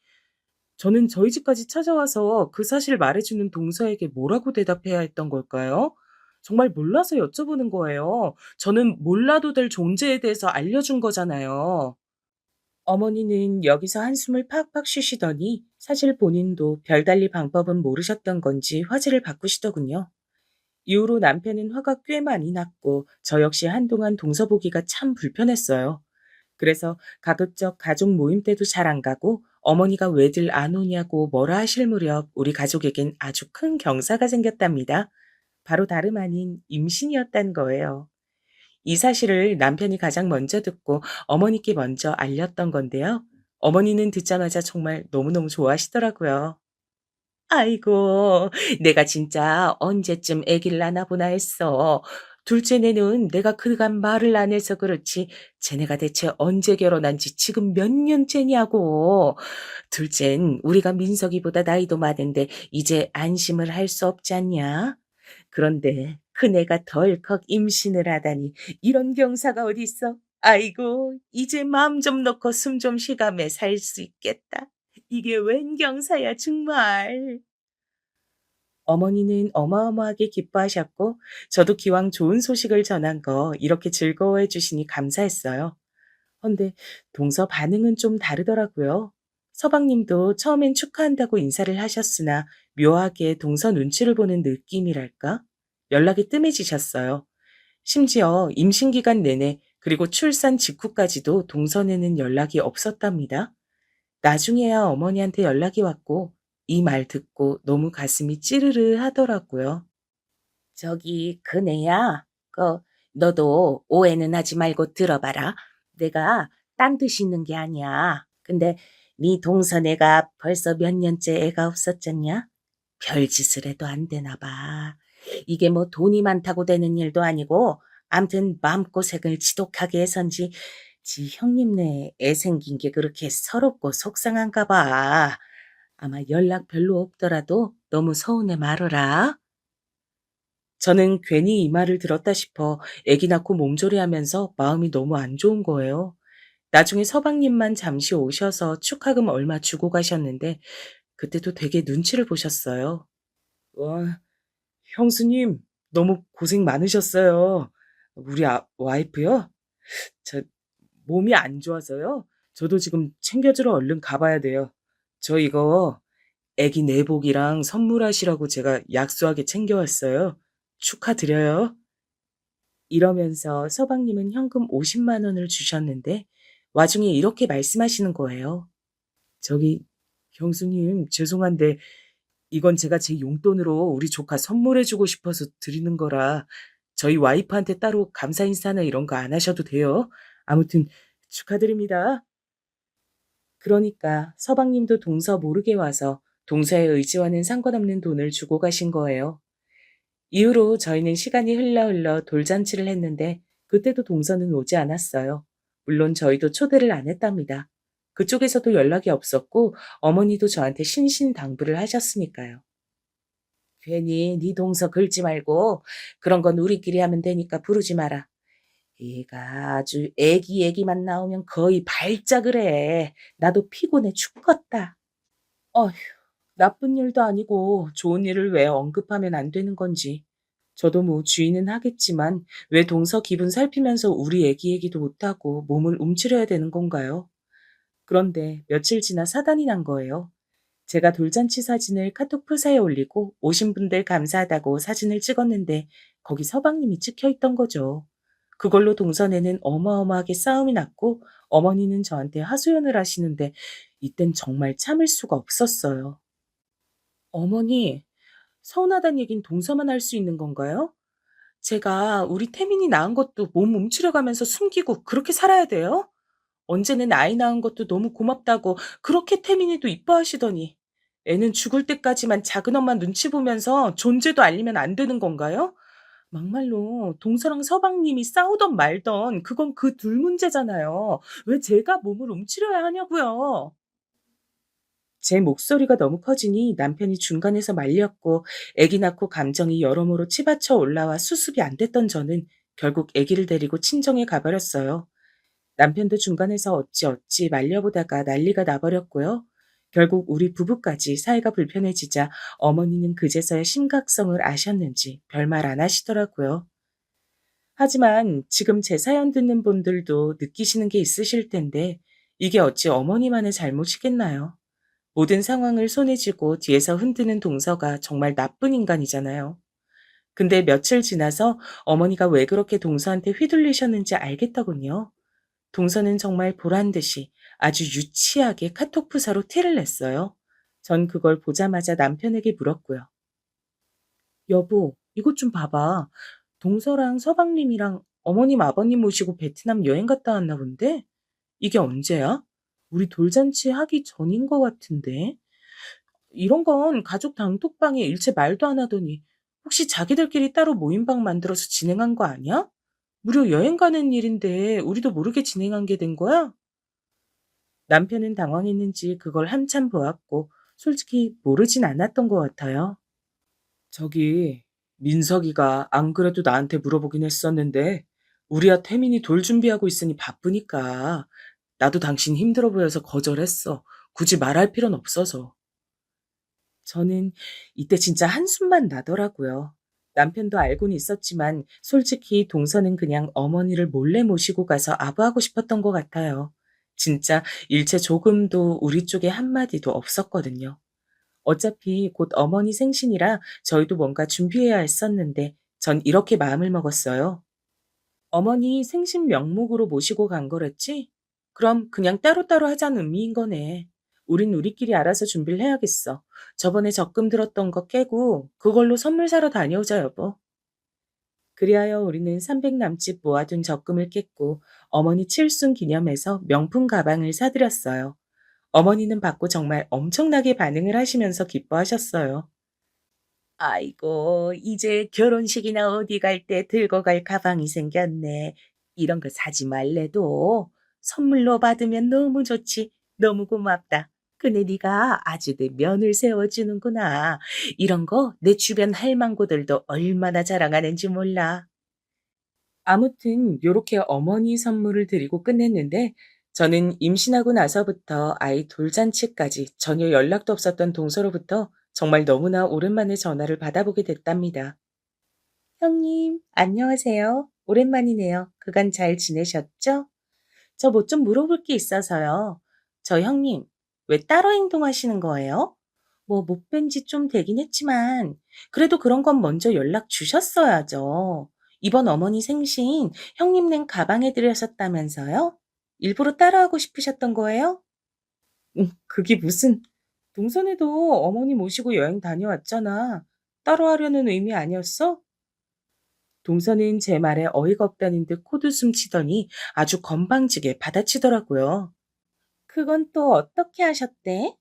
Speaker 2: 저는 저희 집까지 찾아와서 그 사실을 말해주는 동서에게 뭐라고 대답해야 했던 걸까요? 정말 몰라서 여쭤보는 거예요. 저는 몰라도 될 존재에 대해서 알려준 거잖아요. 어머니는 여기서 한숨을 팍팍 쉬시더니 사실 본인도 별달리 방법은 모르셨던 건지 화제를 바꾸시더군요. 이후로 남편은 화가 꽤 많이 났고 저 역시 한동안 동서 보기가 참 불편했어요. 그래서 가급적 가족 모임 때도 잘 안 가고 어머니가 왜들 안 오냐고 뭐라 하실 무렵 우리 가족에겐 아주 큰 경사가 생겼답니다. 바로 다름 아닌 임신이었단 거예요. 이 사실을 남편이 가장 먼저 듣고 어머니께 먼저 알렸던 건데요. 어머니는 듣자마자 정말 너무너무 좋아하시더라고요. 아이고, 내가 진짜 언제쯤 아기를 낳나 보나 했어. 둘째 내는 내가 그간 말을 안 해서 그렇지 쟤네가 대체 언제 결혼한 지 지금 몇 년째냐고. 둘째는 우리가 민석이보다 나이도 많은데 이제 안심을 할 수 없지 않냐? 그런데 큰애가 덜컥 임신을 하다니 이런 경사가 어딨어? 아이고, 이제 마음 좀 놓고 숨 좀 쉬가며 살 수 있겠다. 이게 웬 경사야 정말. 어머니는 어마어마하게 기뻐하셨고 저도 기왕 좋은 소식을 전한 거 이렇게 즐거워해 주시니 감사했어요. 헌데 동서 반응은 좀 다르더라고요. 서방님도 처음엔 축하한다고 인사를 하셨으나 묘하게 동서 눈치를 보는 느낌이랄까? 연락이 뜸해지셨어요. 심지어 임신 기간 내내 그리고 출산 직후까지도 동서에는 연락이 없었답니다. 나중에야 어머니한테 연락이 왔고 이 말 듣고 너무 가슴이 찌르르 하더라고요. 저기 그네야. 너도 오해는 하지 말고 들어봐라. 내가 딴 뜻 있는 게 아니야. 근데 네 동서네가 벌써 몇 년째 애가 없었잖냐? 별짓을 해도 안 되나 봐. 이게 뭐 돈이 많다고 되는 일도 아니고 암튼 마음고생을 지독하게 해선지 지 형님네 애 생긴 게 그렇게 서럽고 속상한가 봐. 아마 연락 별로 없더라도 너무 서운해 말어라. 저는 괜히 이 말을 들었다 싶어 애기 낳고 몸조리하면서 마음이 너무 안 좋은 거예요. 나중에 서방님만 잠시 오셔서 축하금 얼마 주고 가셨는데 그때도 되게 눈치를 보셨어요. 와, 형수님 너무 고생 많으셨어요. 우리 와이프요? 저 몸이 안 좋아서요. 저도 지금 챙겨주러 얼른 가봐야 돼요. 저 이거 애기 내복이랑 선물하시라고 제가 약소하게 챙겨왔어요. 축하드려요. 이러면서 서방님은 현금 50만 원을 주셨는데 와중에 이렇게 말씀하시는 거예요. 저기 형수님 죄송한데 이건 제가 제 용돈으로 우리 조카 선물해주고 싶어서 드리는 거라 저희 와이프한테 따로 감사 인사나 이런 거 안 하셔도 돼요. 아무튼 축하드립니다. 그러니까 서방님도 동서 모르게 와서 동서의 의지와는 상관없는 돈을 주고 가신 거예요. 이후로 저희는 시간이 흘러 돌잔치를 했는데 그때도 동서는 오지 않았어요. 물론 저희도 초대를 안 했답니다. 그쪽에서도 연락이 없었고 어머니도 저한테 신신당부를 하셨으니까요. 괜히 네 동서 긁지 말고 그런 건 우리끼리 하면 되니까 부르지 마라. 얘가 아주 애기 얘기만 나오면 거의 발작을 해. 나도 피곤해 죽겠다. 어휴, 나쁜 일도 아니고 좋은 일을 왜 언급하면 안 되는 건지. 저도 뭐 주의는 하겠지만 왜 동서 기분 살피면서 우리 애기 얘기도 못하고 몸을 움츠려야 되는 건가요? 그런데 며칠 지나 사단이 난 거예요. 제가 돌잔치 사진을 카톡 프사에 올리고 오신 분들 감사하다고 사진을 찍었는데 거기 서방님이 찍혀 있던 거죠. 그걸로 동선에는 어마어마하게 싸움이 났고 어머니는 저한테 하소연을 하시는데 이땐 정말 참을 수가 없었어요. 어머니, 서운하단 얘긴 동서만 할 수 있는 건가요? 제가 우리 태민이 낳은 것도 몸 움츠려가면서 숨기고 그렇게 살아야 돼요? 언제는 아이 낳은 것도 너무 고맙다고 그렇게 태민이도 이뻐하시더니 애는 죽을 때까지만 작은 엄마 눈치 보면서 존재도 알리면 안 되는 건가요? 막말로 동서랑 서방님이 싸우던 말던 그건 그 둘 문제잖아요. 왜 제가 몸을 움츠려야 하냐고요. 제 목소리가 너무 커지니 남편이 중간에서 말렸고 아기 낳고 감정이 여러모로 치받쳐 올라와 수습이 안 됐던 저는 결국 아기를 데리고 친정에 가버렸어요. 남편도 중간에서 어찌어찌 말려보다가 난리가 나버렸고요. 결국 우리 부부까지 사이가 불편해지자 어머니는 그제서야 심각성을 아셨는지 별말 안 하시더라고요. 하지만 지금 제 사연 듣는 분들도 느끼시는 게 있으실 텐데 이게 어찌 어머니만의 잘못이겠나요? 모든 상황을 손에 쥐고 뒤에서 흔드는 동서가 정말 나쁜 인간이잖아요. 근데 며칠 지나서 어머니가 왜 그렇게 동서한테 휘둘리셨는지 알겠더군요. 동서는 정말 보란 듯이 아주 유치하게 카톡 프사로 티를 냈어요. 전 그걸 보자마자 남편에게 물었고요. 여보, 이것 좀 봐봐. 동서랑 서방님이랑 어머님, 아버님 모시고 베트남 여행 갔다 왔나 본데? 이게 언제야? 우리 돌잔치 하기 전인 것 같은데? 이런 건 가족 단톡방에 일체 말도 안 하더니 혹시 자기들끼리 따로 모임방 만들어서 진행한 거 아니야? 무려 여행 가는 일인데 우리도 모르게 진행한 게 된 거야? 남편은 당황했는지 그걸 한참 보았고 솔직히 모르진 않았던 것 같아요. 저기, 민석이가 안 그래도 나한테 물어보긴 했었는데 우리야 태민이 돌 준비하고 있으니 바쁘니까 나도 당신 힘들어 보여서 거절했어. 굳이 말할 필요는 없어서. 저는 이때 진짜 한숨만 나더라고요. 남편도 알고는 있었지만 솔직히 동서는 그냥 어머니를 몰래 모시고 가서 아부하고 싶었던 것 같아요. 진짜 일체 조금도 우리 쪽에 한마디도 없었거든요. 어차피 곧 어머니 생신이라 저희도 뭔가 준비해야 했었는데 전 이렇게 마음을 먹었어요. 어머니 생신 명목으로 모시고 간 거랬지? 그럼 그냥 따로따로 하자는 의미인 거네. 우린 우리끼리 알아서 준비를 해야겠어. 저번에 적금 들었던 거 깨고 그걸로 선물 사러 다녀오자, 여보. 그리하여 우리는 300 남짓 모아둔 적금을 깼고 어머니 칠순 기념해서 명품 가방을 사드렸어요. 어머니는 받고 정말 엄청나게 반응을 하시면서 기뻐하셨어요. 아이고, 이제 결혼식이나 어디 갈 때 들고 갈 가방이 생겼네. 이런 거 사지 말래도 선물로 받으면 너무 좋지. 너무 고맙다. 근데 네가 아주 내 면을 세워주는구나. 이런 거 내 주변 할망구들도 얼마나 자랑하는지 몰라. 아무튼 요렇게 어머니 선물을 드리고 끝냈는데 저는 임신하고 나서부터 아이 돌잔치까지 전혀 연락도 없었던 동서로부터 정말 너무나 오랜만에 전화를 받아보게 됐답니다. 형님, 안녕하세요. 오랜만이네요. 그간 잘 지내셨죠? 저 뭐 좀 물어볼 게 있어서요. 저 형님, 왜 따로 행동하시는 거예요? 뭐 못 뵌 지 좀 되긴 했지만 그래도 그런 건 먼저 연락 주셨어야죠. 이번 어머니 생신 형님 낸 가방에 드렸었다면서요? 일부러 따라하고 싶으셨던 거예요? 그게 무슨 동선에도 어머니 모시고 여행 다녀왔잖아. 따로 하려는 의미 아니었어? 동서는 제 말에 어이가 없다는 듯 코웃음 치더니 아주 건방지게 받아치더라고요. 그건 또 어떻게 하셨대?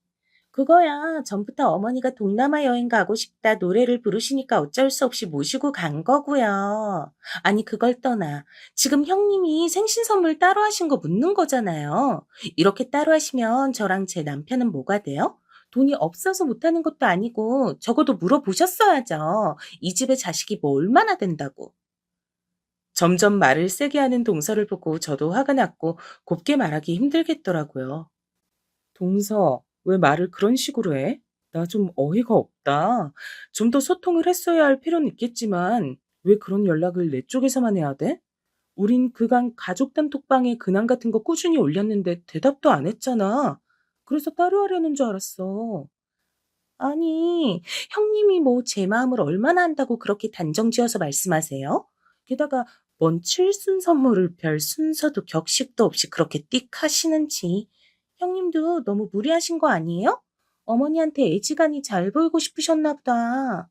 Speaker 2: 그거야 전부터 어머니가 동남아 여행 가고 싶다 노래를 부르시니까 어쩔 수 없이 모시고 간 거고요. 아니 그걸 떠나 지금 형님이 생신 선물 따로 하신 거 묻는 거잖아요. 이렇게 따로 하시면 저랑 제 남편은 뭐가 돼요? 돈이 없어서 못하는 것도 아니고 적어도 물어보셨어야죠. 이 집에 자식이 뭐 얼마나 된다고. 점점 말을 세게 하는 동서를 보고 저도 화가 났고 곱게 말하기 힘들겠더라고요. 동서, 왜 말을 그런 식으로 해? 나 좀 어이가 없다. 좀 더 소통을 했어야 할 필요는 있겠지만, 왜 그런 연락을 내 쪽에서만 해야 돼? 우린 그간 가족 단톡방에 근황 같은 거 꾸준히 올렸는데 대답도 안 했잖아. 그래서 따로 하려는 줄 알았어. 아니, 형님이 뭐 제 마음을 얼마나 안다고 그렇게 단정 지어서 말씀하세요? 게다가 뭔 칠순 선물을 별 순서도 격식도 없이 그렇게 띡 하시는지. 형님도 너무 무리하신 거 아니에요? 어머니한테 애지간히 잘 보이고 싶으셨나 보다.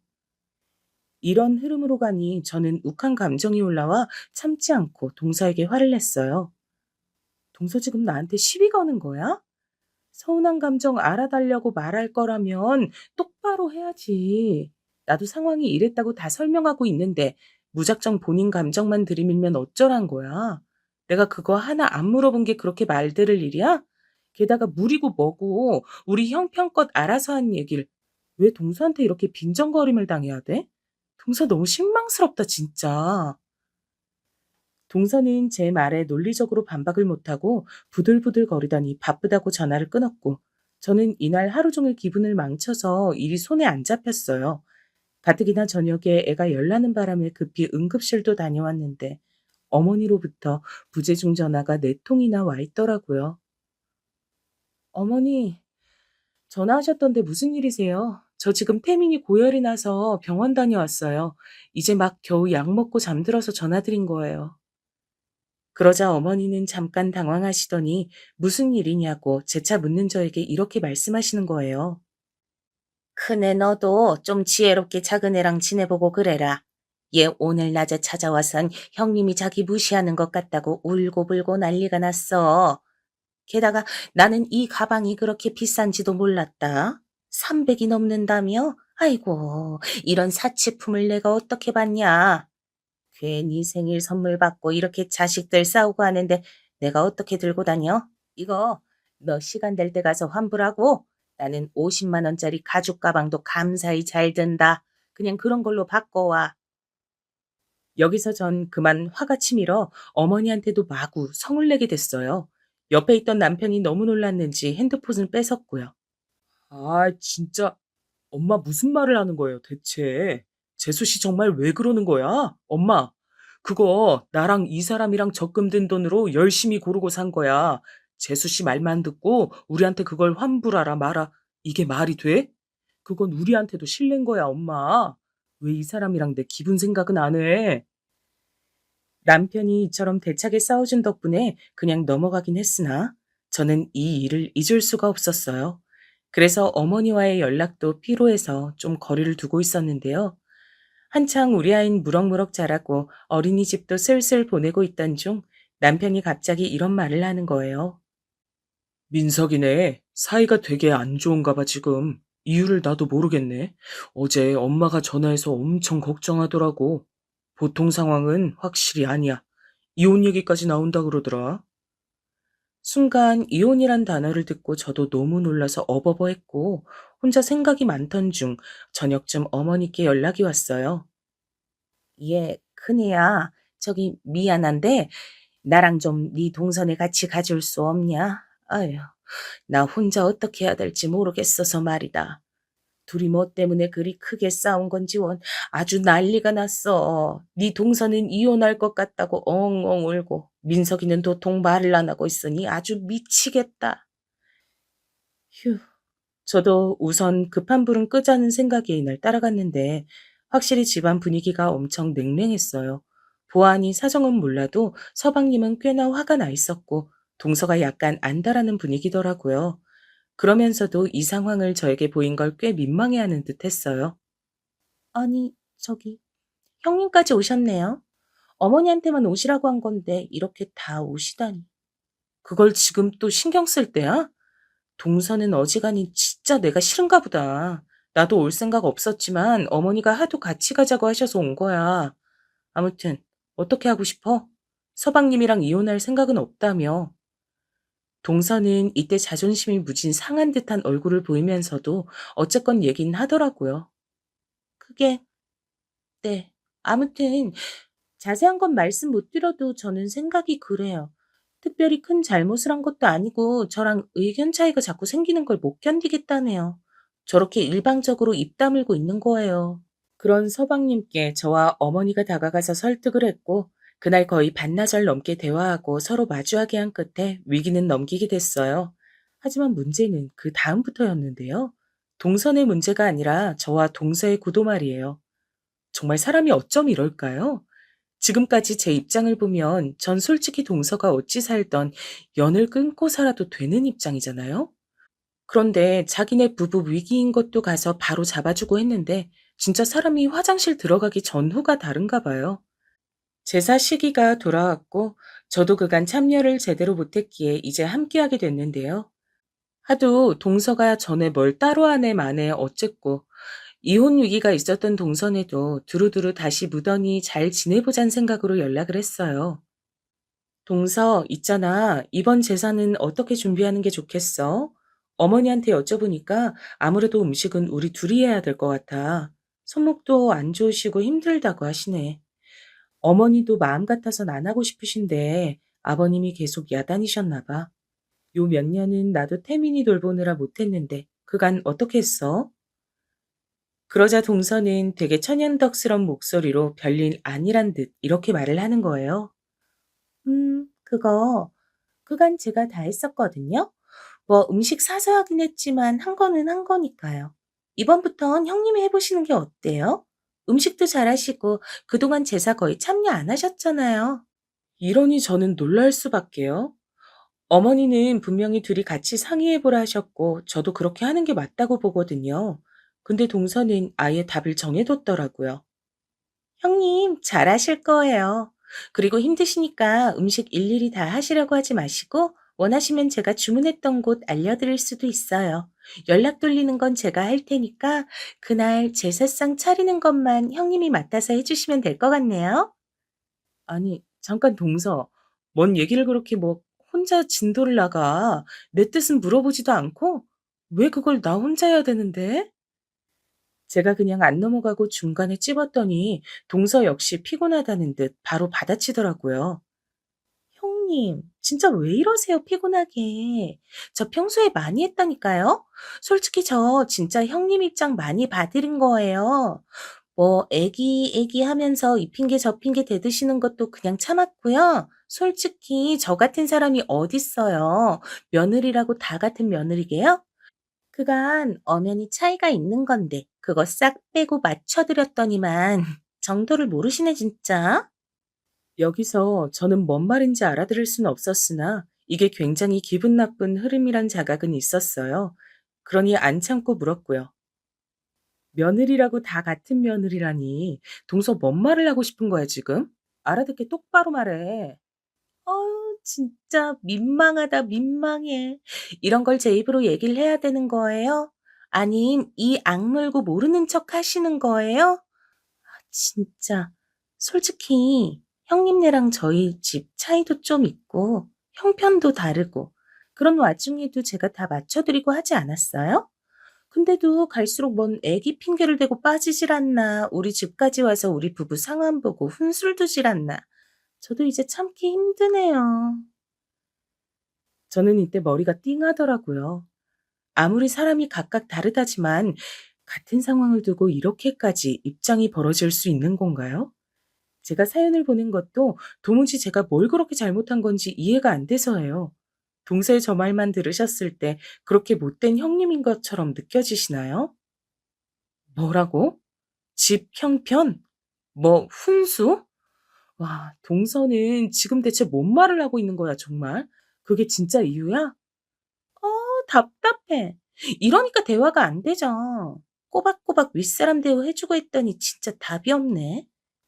Speaker 2: 이런 흐름으로 가니 저는 욱한 감정이 올라와 참지 않고 동서에게 화를 냈어요. 동서 지금 나한테 시비 거는 거야? 서운한 감정 알아달라고 말할 거라면 똑바로 해야지. 나도 상황이 이랬다고 다 설명하고 있는데 무작정 본인 감정만 들이밀면 어쩌란 거야? 내가 그거 하나 안 물어본 게 그렇게 말 들을 일이야? 게다가 물이고 뭐고 우리 형편껏 알아서 한 얘기를 왜 동서한테 이렇게 빈정거림을 당해야 돼? 동서 너무 실망스럽다 진짜. 동서는 제 말에 논리적으로 반박을 못하고 부들부들 거리더니 바쁘다고 전화를 끊었고 저는 이날 하루 종일 기분을 망쳐서 일이 손에 안 잡혔어요. 가뜩이나 저녁에 애가 열나는 바람에 급히 응급실도 다녀왔는데 어머니로부터 부재중 전화가 4통이나 와 있더라고요. 어머니, 전화하셨던데 무슨 일이세요? 저 지금 태민이 고열이 나서 병원 다녀왔어요. 이제 막 겨우 약 먹고 잠들어서 전화드린 거예요. 그러자 어머니는 잠깐 당황하시더니 무슨 일이냐고 재차 묻는 저에게 이렇게 말씀하시는 거예요. 큰애 너도 좀 지혜롭게 작은애랑 지내보고 그래라. 얘 오늘 낮에 찾아와선 형님이 자기 무시하는 것 같다고 울고불고 난리가 났어. 게다가 나는 이 가방이 그렇게 비싼지도 몰랐다. 300이 넘는다며? 아이고, 이런 사치품을 내가 어떻게 받냐. 괜히 생일 선물 받고 이렇게 자식들 싸우고 하는데 내가 어떻게 들고 다녀? 이거 너 시간 될 때 가서 환불하고 나는 50만 원짜리 가죽 가방도 감사히 잘 든다. 그냥 그런 걸로 바꿔와. 여기서 전 그만 화가 치밀어 어머니한테도 마구 성을 내게 됐어요. 옆에 있던 남편이 너무 놀랐는지 핸드폰을 뺏었고요. 아, 진짜 엄마 무슨 말을 하는 거예요, 대체? 재수 씨 정말 왜 그러는 거야? 엄마, 그거 나랑 이 사람이랑 적금 든 돈으로 열심히 고르고 산 거야. 재수 씨 말만 듣고 우리한테 그걸 환불하라 마라. 이게 말이 돼? 그건 우리한테도 실례인 거야, 엄마. 왜 이 사람이랑 내 기분 생각은 안 해? 남편이 이처럼 대차게 싸워준 덕분에 그냥 넘어가긴 했으나 저는 이 일을 잊을 수가 없었어요. 그래서 어머니와의 연락도 피로해서 좀 거리를 두고 있었는데요. 한창 우리 아이는 무럭무럭 자라고 어린이집도 슬슬 보내고 있던 중 남편이 갑자기 이런 말을 하는 거예요. 민석이네. 사이가 되게 안 좋은가 봐 지금. 이유를 나도 모르겠네. 어제 엄마가 전화해서 엄청 걱정하더라고. 보통 상황은 확실히 아니야. 이혼 얘기까지 나온다 그러더라. 순간 이혼이란 단어를 듣고 저도 너무 놀라서 어버버했고 혼자 생각이 많던 중 저녁쯤 어머니께 연락이 왔어요. 예, 큰애야. 저기 미안한데 나랑 좀 네 동선에 같이 가줄 수 없냐? 아휴, 나 혼자 어떻게 해야 될지 모르겠어서 말이다. 둘이 뭐 때문에 그리 크게 싸운 건지 원 아주 난리가 났어. 네 동서는 이혼할 것 같다고 엉엉 울고 민석이는 도통 말을 안 하고 있으니 아주 미치겠다. 휴. 저도 우선 급한 불은 끄자는 생각에 이날 따라갔는데 확실히 집안 분위기가 엄청 냉랭했어요. 보아하니 사정은 몰라도 서방님은 꽤나 화가 나 있었고 동서가 약간 안달하는 분위기더라고요. 그러면서도 이 상황을 저에게 보인 걸 꽤 민망해하는 듯 했어요. 아니, 저기, 형님까지 오셨네요. 어머니한테만 오시라고 한 건데 이렇게 다 오시다니. 그걸 지금 또 신경 쓸 때야? 동서는 어지간히 진짜 내가 싫은가 보다. 나도 올 생각 없었지만 어머니가 하도 같이 가자고 하셔서 온 거야. 아무튼 어떻게 하고 싶어? 서방님이랑 이혼할 생각은 없다며. 동서는 이때 자존심이 무진 상한 듯한 얼굴을 보이면서도 어쨌건 얘긴 하더라고요. 그게, 네. 아무튼 자세한 건 말씀 못 드려도 저는 생각이 그래요. 특별히 큰 잘못을 한 것도 아니고 저랑 의견 차이가 자꾸 생기는 걸 못 견디겠다네요. 저렇게 일방적으로 입 다물고 있는 거예요. 그런 서방님께 저와 어머니가 다가가서 설득을 했고 그날 거의 반나절 넘게 대화하고 서로 마주하게 한 끝에 위기는 넘기게 됐어요. 하지만 문제는 그 다음부터였는데요. 동선의 문제가 아니라 저와 동서의 구도 말이에요. 정말 사람이 어쩜 이럴까요? 지금까지 제 입장을 보면 전 솔직히 동서가 어찌 살던 연을 끊고 살아도 되는 입장이잖아요. 그런데 자기네 부부 위기인 것도 가서 바로 잡아주고 했는데 진짜 사람이 화장실 들어가기 전후가 다른가 봐요. 제사 시기가 돌아왔고 저도 그간 참여를 제대로 못했기에 이제 함께하게 됐는데요. 하도 동서가 전에 뭘 따로 하네 마네 어쨌고 이혼 위기가 있었던 동선에도 두루두루 다시 무던히 잘 지내보잔 생각으로 연락을 했어요. 동서, 있잖아. 이번 제사는 어떻게 준비하는 게 좋겠어? 어머니한테 여쭤보니까 아무래도 음식은 우리 둘이 해야 될 것 같아. 손목도 안 좋으시고 힘들다고 하시네. 어머니도 마음 같아선 안 하고 싶으신데 아버님이 계속 야단이셨나 봐. 요 몇 년은 나도 태민이 돌보느라 못했는데 그간 어떻게 했어? 그러자 동서는 되게 천연덕스런 목소리로 별일 아니란 듯 이렇게 말을 하는 거예요. 그거 그간 제가 다 했었거든요. 뭐 음식 사서 하긴 했지만 한 거는 한 거니까요. 이번부턴 형님이 해보시는 게 어때요? 음식도 잘하시고 그동안 제사 거의 참여 안 하셨잖아요. 이러니 저는 놀랄 수밖에요. 어머니는 분명히 둘이 같이 상의해보라 하셨고 저도 그렇게 하는 게 맞다고 보거든요. 근데 동서는 아예 답을 정해뒀더라고요. 형님, 잘하실 거예요. 그리고 힘드시니까 음식 일일이 다 하시려고 하지 마시고, 원하시면 제가 주문했던 곳 알려드릴 수도 있어요. 연락 돌리는 건 제가 할 테니까, 그날 제사상 차리는 것만 형님이 맡아서 해주시면 될 것 같네요. 아니, 잠깐 동서. 뭔 얘기를 그렇게 뭐, 혼자 진도를 나가. 내 뜻은 물어보지도 않고, 왜 그걸 나 혼자 해야 되는데? 제가 그냥 안 넘어가고 중간에 찝었더니 동서 역시 피곤하다는 듯 바로 받아치더라고요. 형님, 진짜 왜 이러세요, 피곤하게. 저 평소에 많이 했다니까요? 솔직히 저 진짜 형님 입장 많이 봐드린 거예요. 뭐, 애기 하면서 이 핑계 저 핑계 대드시는 것도 그냥 참았고요. 솔직히 저 같은 사람이 어딨어요. 며느리라고 다 같은 며느리게요? 그간 엄연히 차이가 있는 건데 그거 싹 빼고 맞춰드렸더니만 정도를 모르시네 진짜. 여기서 저는 뭔 말인지 알아들을 수는 없었으나 이게 굉장히 기분 나쁜 흐름이란 자각은 있었어요. 그러니 안 참고 물었고요. 며느리라고 다 같은 며느리라니 동서 뭔 말을 하고 싶은 거야 지금? 알아듣게 똑바로 말해. 진짜 민망하다, 민망해. 이런 걸 제 입으로 얘기를 해야 되는 거예요? 아님 이 악물고 모르는 척 하시는 거예요? 진짜. 솔직히 형님네랑 저희 집 차이도 좀 있고 형편도 다르고 그런 와중에도 제가 다 맞춰드리고 하지 않았어요? 근데도 갈수록 뭔 애기 핑계를 대고 빠지질 않나, 우리 집까지 와서 우리 부부 상황 보고 훈술 두질 않나. 저도 이제 참기 힘드네요. 저는 이때 머리가 띵하더라고요. 아무리 사람이 각각 다르다지만 같은 상황을 두고 이렇게까지 입장이 벌어질 수 있는 건가요? 제가 사연을 보낸 것도 도무지 제가 뭘 그렇게 잘못한 건지 이해가 안 돼서예요. 동서의 저 말만 들으셨을 때 그렇게 못된 형님인 것처럼 느껴지시나요? 뭐라고? 집 형편? 뭐 훈수? 와, 동서는 지금 대체 뭔 말을 하고 있는 거야, 정말? 그게 진짜 이유야? 답답해. 이러니까 대화가 안 되죠. 꼬박꼬박 윗사람 대우해주고 했더니 진짜 답이 없네.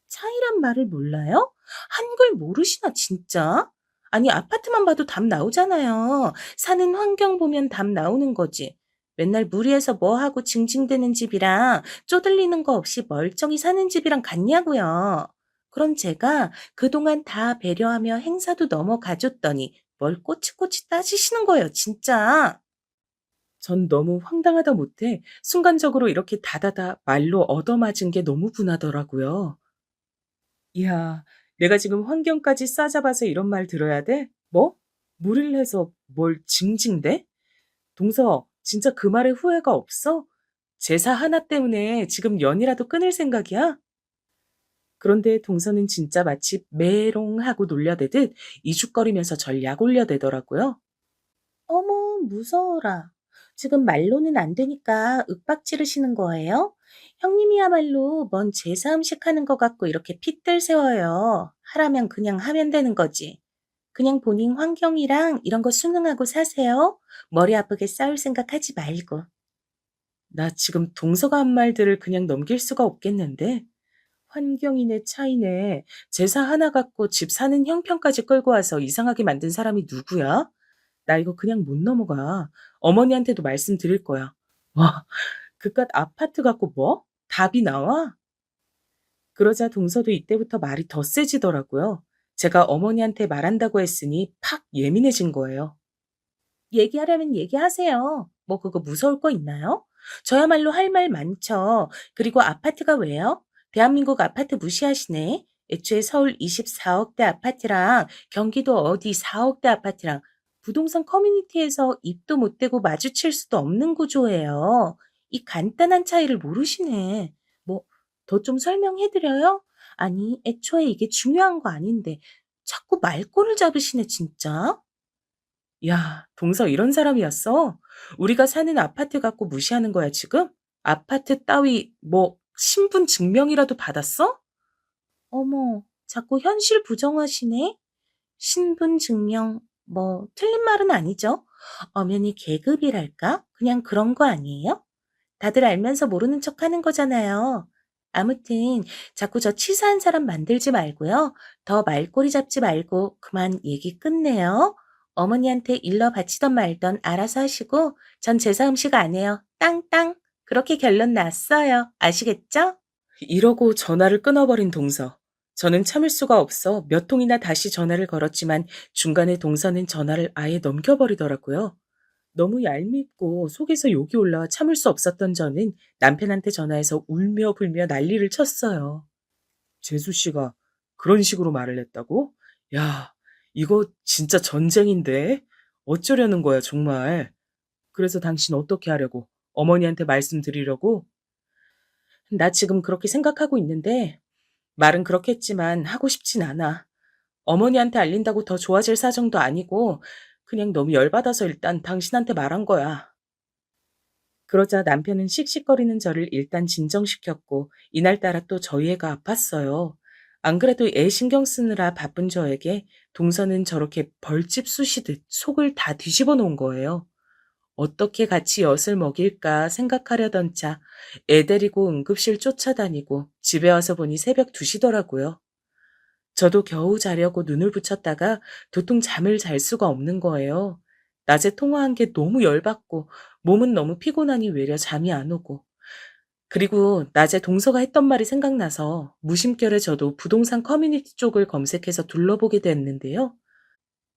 Speaker 2: 차이란 말을 몰라요? 한글 모르시나 진짜? 아니 아파트만 봐도 답 나오잖아요. 사는 환경 보면 답 나오는 거지. 맨날 무리해서 뭐 하고 징징대는 집이랑 쪼들리는 거 없이 멀쩡히 사는 집이랑 같냐고요. 그럼 제가 그동안 다 배려하며 행사도 넘어가줬더니 뭘 꼬치꼬치 따지시는 거예요, 진짜. 전 너무 황당하다 못해 순간적으로 이렇게 다다다 말로 얻어맞은 게 너무 분하더라고요. 이야, 내가 지금 환경까지 싸잡아서 이런 말 들어야 돼? 뭐? 무리를 해서 뭘 징징대? 동서, 진짜 그 말에 후회가 없어? 제사 하나 때문에 지금 연이라도 끊을 생각이야? 그런데 동서는 진짜 마치 메롱하고 놀려대듯 이죽거리면서 절 약올려대더라고요. 어머, 무서워라. 지금 말로는 안 되니까 윽박 지르시는 거예요? 형님이야말로 뭔 제사 음식 하는 것 같고 이렇게 핏들 세워요. 하라면 그냥 하면 되는 거지. 그냥 본인 환경이랑 이런 거 순응하고 사세요. 머리 아프게 싸울 생각 하지 말고. 나 지금 동서가 한 말들을 그냥 넘길 수가 없겠는데? 환경인의 차이네. 제사 하나 갖고 집 사는 형편까지 끌고 와서 이상하게 만든 사람이 누구야? 나 이거 그냥 못 넘어가. 어머니한테도 말씀드릴 거야. 와, 그깟 아파트 갖고 뭐? 답이 나와? 그러자 동서도 이때부터 말이 더 세지더라고요. 제가 어머니한테 말한다고 했으니 팍 예민해진 거예요. 얘기하려면 얘기하세요. 뭐 그거 무서울 거 있나요? 저야말로 할 말 많죠. 그리고 아파트가 왜요? 대한민국 아파트 무시하시네. 애초에 서울 24억대 아파트랑 경기도 어디 4억대 아파트랑 부동산 커뮤니티에서 입도 못 대고 마주칠 수도 없는 구조예요. 이 간단한 차이를 모르시네. 뭐 더 좀 설명해 드려요? 아니, 애초에 이게 중요한 거 아닌데 자꾸 말꼬를 잡으시네, 진짜. 야, 동서 이런 사람이었어? 우리가 사는 아파트 갖고 무시하는 거야, 지금? 아파트 따위, 뭐, 신분 증명이라도 받았어? 어머, 자꾸 현실 부정하시네? 신분 증명, 뭐, 틀린 말은 아니죠? 엄연히 계급이랄까? 그냥 그런 거 아니에요? 다들 알면서 모르는 척 하는 거잖아요. 아무튼, 자꾸 저 치사한 사람 만들지 말고요. 더 말꼬리 잡지 말고 그만 얘기 끝내요. 어머니한테 일러 바치던 말던 알아서 하시고, 전 제사 음식 안 해요. 땅땅. 그렇게 결론 났어요. 아시겠죠? 이러고 전화를 끊어버린 동서. 저는 참을 수가 없어 몇 통이나 다시 전화를 걸었지만 중간에 동서는 전화를 아예 넘겨버리더라고요. 너무 얄밉고 속에서 욕이 올라와 참을 수 없었던 저는 남편한테 전화해서 울며 불며 난리를 쳤어요. 재수 씨가 그런 식으로 말을 했다고? 야, 이거 진짜 전쟁인데? 어쩌려는 거야, 정말. 그래서 당신 어떻게 하려고? 어머니한테 말씀드리려고? 나 지금 그렇게 생각하고 있는데, 말은 그렇게 했지만 하고 싶진 않아. 어머니한테 알린다고 더 좋아질 사정도 아니고, 그냥 너무 열받아서 일단 당신한테 말한 거야. 그러자 남편은 씩씩거리는 저를 일단 진정시켰고 이날따라 또 저희 애가 아팠어요. 안 그래도 애 신경 쓰느라 바쁜 저에게 동서는 저렇게 벌집 쑤시듯 속을 다 뒤집어 놓은 거예요. 어떻게 같이 엿을 먹일까 생각하려던 차 애 데리고 응급실 쫓아다니고 집에 와서 보니 새벽 2시더라고요. 저도 겨우 자려고 눈을 붙였다가 도통 잠을 잘 수가 없는 거예요. 낮에 통화한 게 너무 열받고 몸은 너무 피곤하니 외려 잠이 안 오고. 그리고 낮에 동서가 했던 말이 생각나서 무심결에 저도 부동산 커뮤니티 쪽을 검색해서 둘러보게 됐는데요.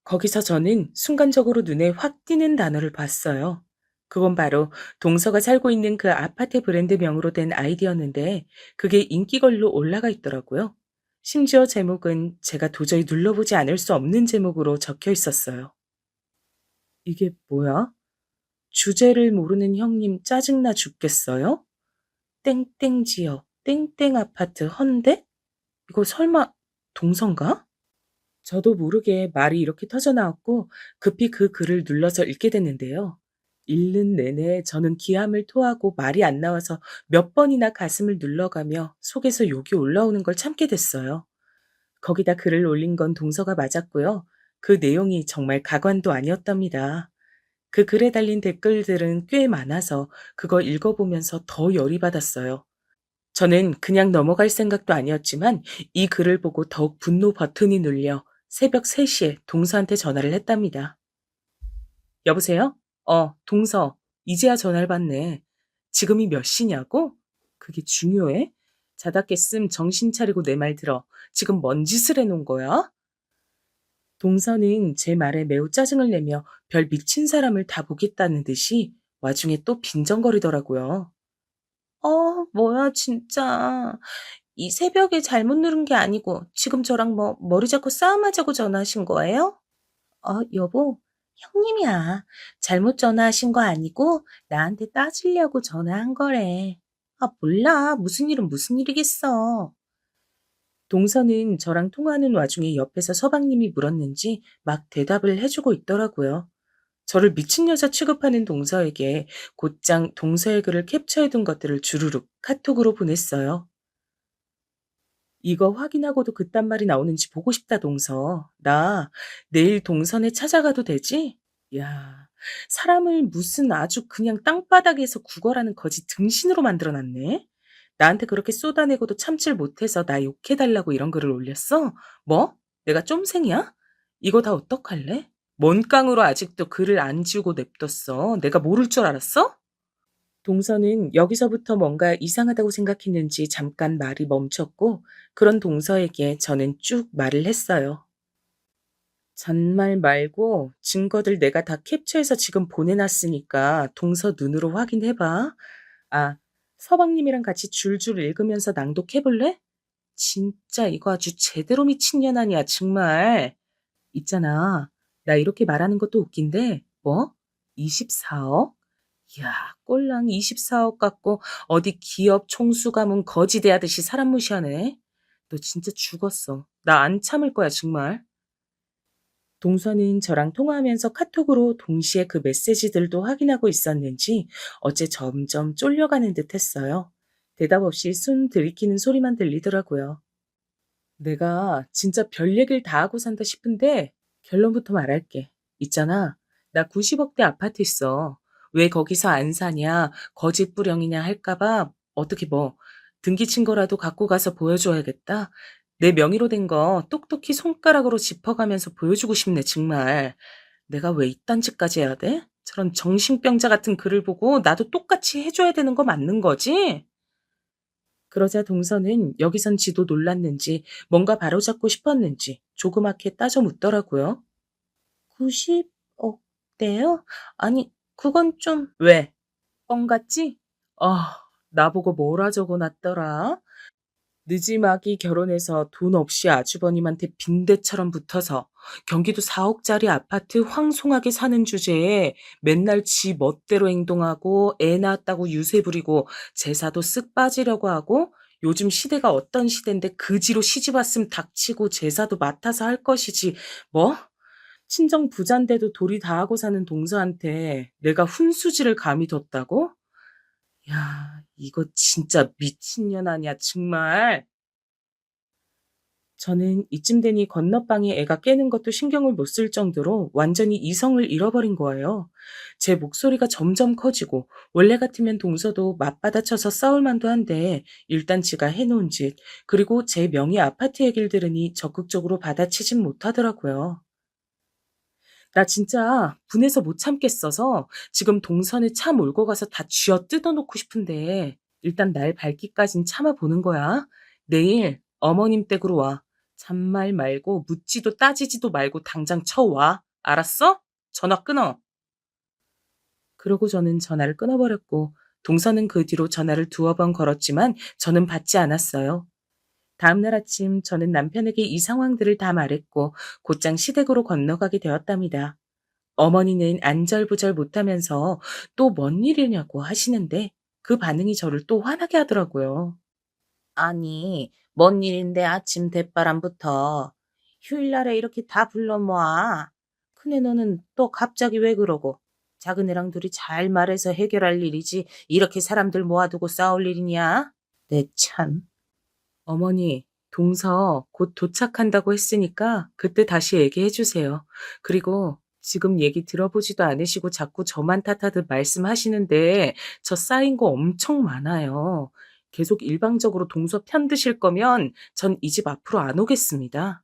Speaker 2: 거기서 저는 순간적으로 눈에 확 띄는 단어를 봤어요. 그건 바로 동서가 살고 있는 그 아파트 브랜드명으로 된 아이디였는데 그게 인기걸로 올라가 있더라고요. 심지어 제목은 제가 도저히 눌러보지 않을 수 없는 제목으로 적혀 있었어요. 이게 뭐야? 주제를 모르는 형님 짜증나 죽겠어요? 땡땡 지역, 땡땡 아파트 헌데? 이거 설마 동서인가? 저도 모르게 말이 이렇게 터져나왔고 급히 그 글을 눌러서 읽게 됐는데요. 읽는 내내 저는 기함을 토하고 말이 안 나와서 몇 번이나 가슴을 눌러가며 속에서 욕이 올라오는 걸 참게 됐어요. 거기다 글을 올린 건 동서가 맞았고요. 그 내용이 정말 가관도 아니었답니다. 그 글에 달린 댓글들은 꽤 많아서 그거 읽어보면서 더 열이 받았어요. 저는 그냥 넘어갈 생각도 아니었지만 이 글을 보고 더욱 분노 버튼이 눌려 새벽 3시에 동서한테 전화를 했답니다. 여보세요? 동서. 이제야 전화를 받네. 지금이 몇 시냐고? 그게 중요해? 자다 깼음 정신 차리고 내 말 들어. 지금 뭔 짓을 해놓은 거야? 동서는 제 말에 매우 짜증을 내며 별 미친 사람을 다 보겠다는 듯이 와중에 또 빈정거리더라고요. 뭐야, 진짜. 이 새벽에 잘못 누른 게 아니고 지금 저랑 뭐 머리 잡고 싸움하자고 전화하신 거예요? 여보, 형님이야. 잘못 전화하신 거 아니고 나한테 따지려고 전화한 거래. 몰라. 무슨 일은 무슨 일이겠어. 동서는 저랑 통화하는 와중에 옆에서 서방님이 물었는지 막 대답을 해주고 있더라고요. 저를 미친 여자 취급하는 동서에게 곧장 동서의 글을 캡처해둔 것들을 주르륵 카톡으로 보냈어요. 이거 확인하고도 그딴 말이 나오는지 보고 싶다, 동서. 나 내일 동선에 찾아가도 되지? 야, 사람을 무슨 아주 그냥 땅바닥에서 구걸하는 거지 등신으로 만들어놨네. 나한테 그렇게 쏟아내고도 참질 못해서 나 욕해달라고 이런 글을 올렸어? 뭐? 내가 쫌생이야? 이거 다 어떡할래? 뭔 깡으로 아직도 글을 안 지우고 냅뒀어? 내가 모를 줄 알았어? 동서는 여기서부터 뭔가 이상하다고 생각했는지 잠깐 말이 멈췄고, 그런 동서에게 저는 쭉 말을 했어요. 잔말 말고 증거들 내가 다 캡처해서 지금 보내놨으니까 동서 눈으로 확인해봐. 아, 서방님이랑 같이 줄줄 읽으면서 낭독해볼래? 진짜 이거 아주 제대로 미친년 아니야, 정말. 있잖아. 나 이렇게 말하는 것도 웃긴데, 뭐? 24억? 이야, 꼴랑 24억 갖고 어디 기업 총수 가문 거지 대하듯이 사람 무시하네. 너 진짜 죽었어. 나 안 참을 거야, 정말. 동서는 저랑 통화하면서 카톡으로 동시에 그 메시지들도 확인하고 있었는지 어째 점점 쫄려가는 듯 했어요. 대답 없이 숨 들이키는 소리만 들리더라고요. 내가 진짜 별 얘기를 다 하고 산다 싶은데 결론부터 말할게. 있잖아. 나 90억대 아파트 있어. 왜 거기서 안 사냐, 거짓부령이냐 할까봐 어떻게 뭐 등기 친거라도 갖고 가서 보여줘야겠다. 내 명의로 된 거 똑똑히 손가락으로 짚어가면서 보여주고 싶네, 정말. 내가 왜 이딴 짓까지 해야 돼? 저런 정신병자 같은 글을 보고 나도 똑같이 해줘야 되는 거 맞는 거지? 그러자 동서는 여기선 지도 놀랐는지 뭔가 바로잡고 싶었는지 조그맣게 따져 묻더라고요. 90억대요? 아니, 그건 좀... 왜? 뻥 같지? 아, 나보고 뭐라 적어놨더라? 느지막이 결혼해서 돈 없이 아주버님한테 빈대처럼 붙어서 경기도 4억짜리 아파트 황송하게 사는 주제에 맨날 지 멋대로 행동하고 애 낳았다고 유세 부리고 제사도 쓱 빠지려고 하고 요즘 시대가 어떤 시대인데 그지로 시집 왔음 닥치고 제사도 맡아서 할 것이지 뭐? 친정 부잔데도 도리 다 하고 사는 동서한테 내가 훈수지를 감히 뒀다고? 야, 이거 진짜 미친년 아니야, 정말. 저는 이쯤 되니 건너방에 애가 깨는 것도 신경을 못 쓸 정도로 완전히 이성을 잃어버린 거예요. 제 목소리가 점점 커지고 원래 같으면 동서도 맞받아쳐서 싸울 만도 한데 일단 지가 해놓은 짓 그리고 제 명의 아파트 얘기를 들으니 적극적으로 받아치진 못하더라고요. 나 진짜 분해서 못 참겠어서 지금 동선에 차 몰고 가서 다 쥐어 뜯어놓고 싶은데 일단 날 밝기까진 참아보는 거야. 내일 어머님 댁으로 와. 잔말 말고 묻지도 따지지도 말고 당장 쳐와. 알았어? 전화 끊어. 그러고 저는 전화를 끊어버렸고 동서는 그 뒤로 전화를 두어 번 걸었지만 저는 받지 않았어요. 다음날 아침 저는 남편에게 이 상황들을 다 말했고 곧장 시댁으로 건너가게 되었답니다. 어머니는 안절부절 못하면서 또 뭔 일이냐고 하시는데 그 반응이 저를 또 화나게 하더라고요. 아니, 뭔 일인데 아침 대바람부터 휴일날에 이렇게 다 불러 모아. 큰애 너는 또 갑자기 왜 그러고? 작은 애랑 둘이 잘 말해서 해결할 일이지 이렇게 사람들 모아두고 싸울 일이냐? 내 참. 어머니, 동서 곧 도착한다고 했으니까 그때 다시 얘기해 주세요. 그리고 지금 얘기 들어보지도 않으시고 자꾸 저만 탓하듯 말씀하시는데 저 쌓인 거 엄청 많아요. 계속 일방적으로 동서 편드실 거면 전 이 집 앞으로 안 오겠습니다.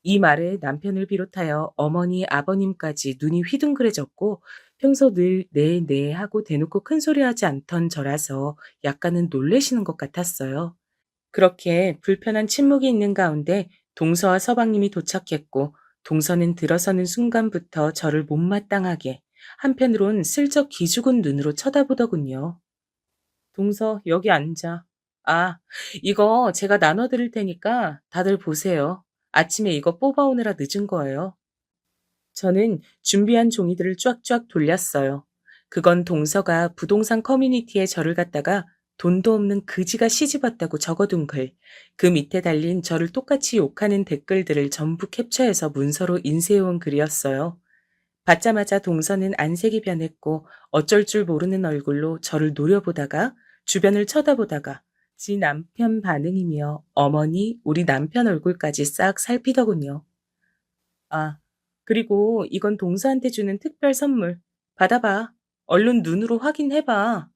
Speaker 2: 이 말에 남편을 비롯하여 어머니, 아버님까지 눈이 휘둥그레졌고 평소 늘 네, 네 하고 대놓고 큰 소리하지 않던 저라서 약간은 놀래시는 것 같았어요. 그렇게 불편한 침묵이 있는 가운데 동서와 서방님이 도착했고 동서는 들어서는 순간부터 저를 못마땅하게 한편으론 슬쩍 기죽은 눈으로 쳐다보더군요. 동서 여기 앉아. 아, 이거 제가 나눠드릴 테니까 다들 보세요. 아침에 이거 뽑아오느라 늦은 거예요. 저는 준비한 종이들을 쫙쫙 돌렸어요. 그건 동서가 부동산 커뮤니티에 저를 갖다가 돈도 없는 그지가 시집왔다고 적어둔 글, 그 밑에 달린 저를 똑같이 욕하는 댓글들을 전부 캡처해서 문서로 인쇄해온 글이었어요. 받자마자 동서는 안색이 변했고 어쩔 줄 모르는 얼굴로 저를 노려보다가 주변을 쳐다보다가 지 남편 반응이며 어머니, 우리 남편 얼굴까지 싹 살피더군요. 아, 그리고 이건 동서한테 주는 특별 선물. 받아봐. 얼른 눈으로 확인해봐.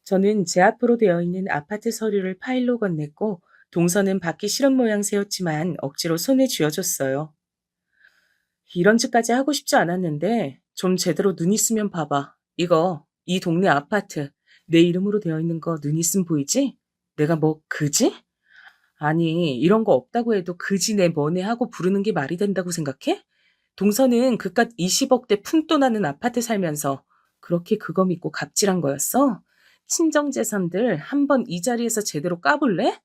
Speaker 2: 저는 제 앞으로 되어 있는 아파트 서류를 파일로 건넸고 동서는 받기 싫은 모양새였지만 억지로 손에 쥐어줬어요. 이런 짓까지 하고 싶지 않았는데 좀 제대로 눈 있으면 봐봐. 이거 이 동네 아파트 내 이름으로 되어 있는 거 눈 있음 보이지? 내가 뭐 그지? 아니 이런 거 없다고 해도 그지네 뭐네 하고 부르는 게 말이 된다고 생각해? 동서는 그깟 20억대 푼돈 나는 아파트 살면서 그렇게 그거 믿고 갑질한 거였어? 친정재산들 한번 이 자리에서 제대로 까볼래?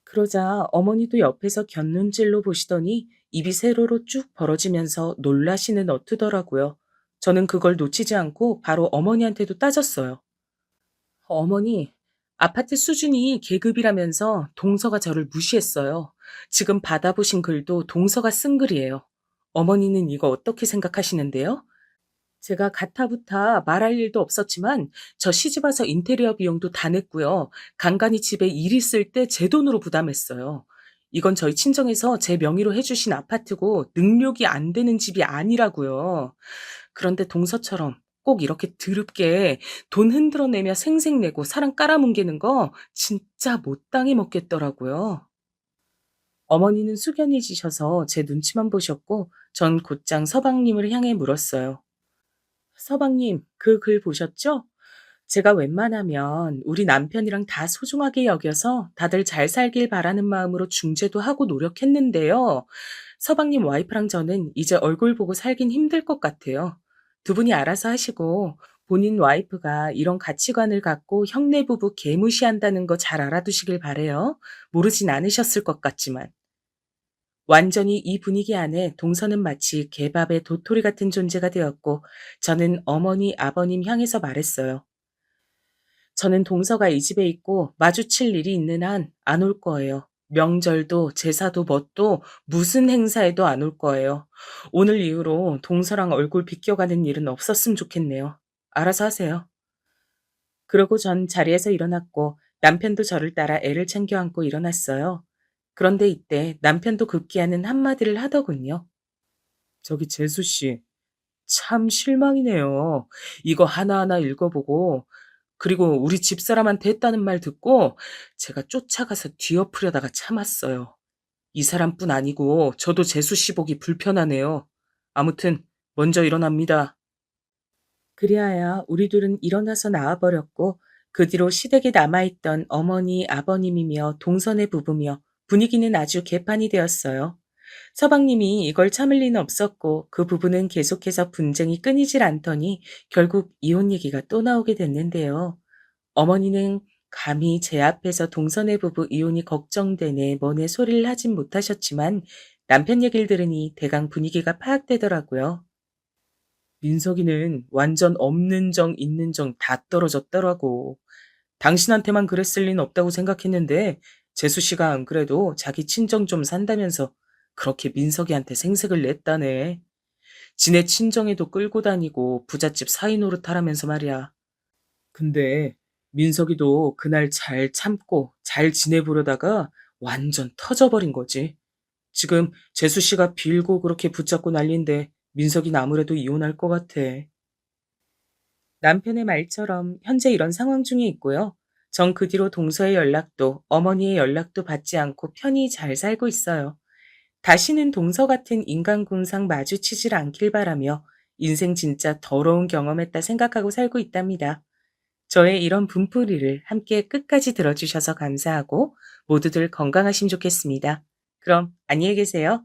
Speaker 2: 그러자 어머니도 옆에서 곁눈질로 보시더니 입이 세로로 쭉 벌어지면서 놀라시는 어투더라고요. 저는 그걸 놓치지 않고 바로 어머니한테도 따졌어요. 어머니, 아파트 수준이 계급이라면서 동서가 저를 무시했어요. 지금 받아보신 글도 동서가 쓴 글이에요. 어머니는 이거 어떻게 생각하시는데요? 제가 가타부타 말할 일도 없었지만 저 시집와서 인테리어 비용도 다 냈고요. 간간히 집에 일 있을 때 제 돈으로 부담했어요. 이건 저희 친정에서 제 명의로 해주신 아파트고 능력이 안 되는 집이 아니라고요. 그런데 동서처럼 꼭 이렇게 드럽게 돈 흔들어내며 생색내고 사람 깔아뭉개는 거 진짜 못 당해 먹겠더라고요. 어머니는 숙연해지셔서 제 눈치만 보셨고 전 곧장 서방님을 향해 물었어요. 서방님, 그 글 보셨죠? 제가 웬만하면 우리 남편이랑 다 소중하게 여겨서 다들 잘 살길 바라는 마음으로 중재도 하고 노력했는데요. 서방님 와이프랑 저는 이제 얼굴 보고 살긴 힘들 것 같아요. 두 분이 알아서 하시고 본인 와이프가 이런 가치관을 갖고 형네 부부 개무시한다는 거 잘 알아두시길 바래요. 모르진 않으셨을 것 같지만. 완전히 이 분위기 안에 동서는 마치 개밥의 도토리 같은 존재가 되었고 저는 어머니, 아버님 향해서 말했어요. 저는 동서가 이 집에 있고 마주칠 일이 있는 한 안 올 거예요. 명절도 제사도 뭣도 무슨 행사에도 안 올 거예요. 오늘 이후로 동서랑 얼굴 비껴가는 일은 없었으면 좋겠네요. 알아서 하세요. 그러고 전 자리에서 일어났고 남편도 저를 따라 애를 챙겨 안고 일어났어요. 그런데 이때 남편도 급기야는 한마디를 하더군요. 저기 재수 씨, 참 실망이네요. 이거 하나하나 읽어보고 그리고 우리 집사람한테 했다는 말 듣고 제가 쫓아가서 뒤엎으려다가 참았어요. 이 사람뿐 아니고 저도 재수 씨 보기 불편하네요. 아무튼 먼저 일어납니다. 그리하여 우리 둘은 일어나서 나와버렸고 그 뒤로 시댁에 남아있던 어머니, 아버님이며 동선의 부부며 분위기는 아주 개판이 되었어요. 서방님이 이걸 참을 리는 없었고 그 부부는 계속해서 분쟁이 끊이질 않더니 결국 이혼 얘기가 또 나오게 됐는데요. 어머니는 감히 제 앞에서 동선의 부부 이혼이 걱정되네 뭐네 소리를 하진 못하셨지만 남편 얘기를 들으니 대강 분위기가 파악되더라고요. 민석이는 완전 없는 정 있는 정 다 떨어졌더라고. 당신한테만 그랬을 리는 없다고 생각했는데 재수 씨가 안 그래도 자기 친정 좀 산다면서 그렇게 민석이한테 생색을 냈다네. 지네 친정에도 끌고 다니고 부잣집 사위 노릇하라면서 말이야. 근데 민석이도 그날 잘 참고 잘 지내보려다가 완전 터져버린 거지. 지금 재수 씨가 빌고 그렇게 붙잡고 난린데 민석이는 아무래도 이혼할 것 같아. 남편의 말처럼 현재 이런 상황 중에 있고요. 전 그 뒤로 동서의 연락도 어머니의 연락도 받지 않고 편히 잘 살고 있어요. 다시는 동서 같은 인간군상 마주치질 않길 바라며 인생 진짜 더러운 경험했다 생각하고 살고 있답니다. 저의 이런 분풀이를 함께 끝까지 들어주셔서 감사하고 모두들 건강하시면 좋겠습니다. 그럼 안녕히 계세요.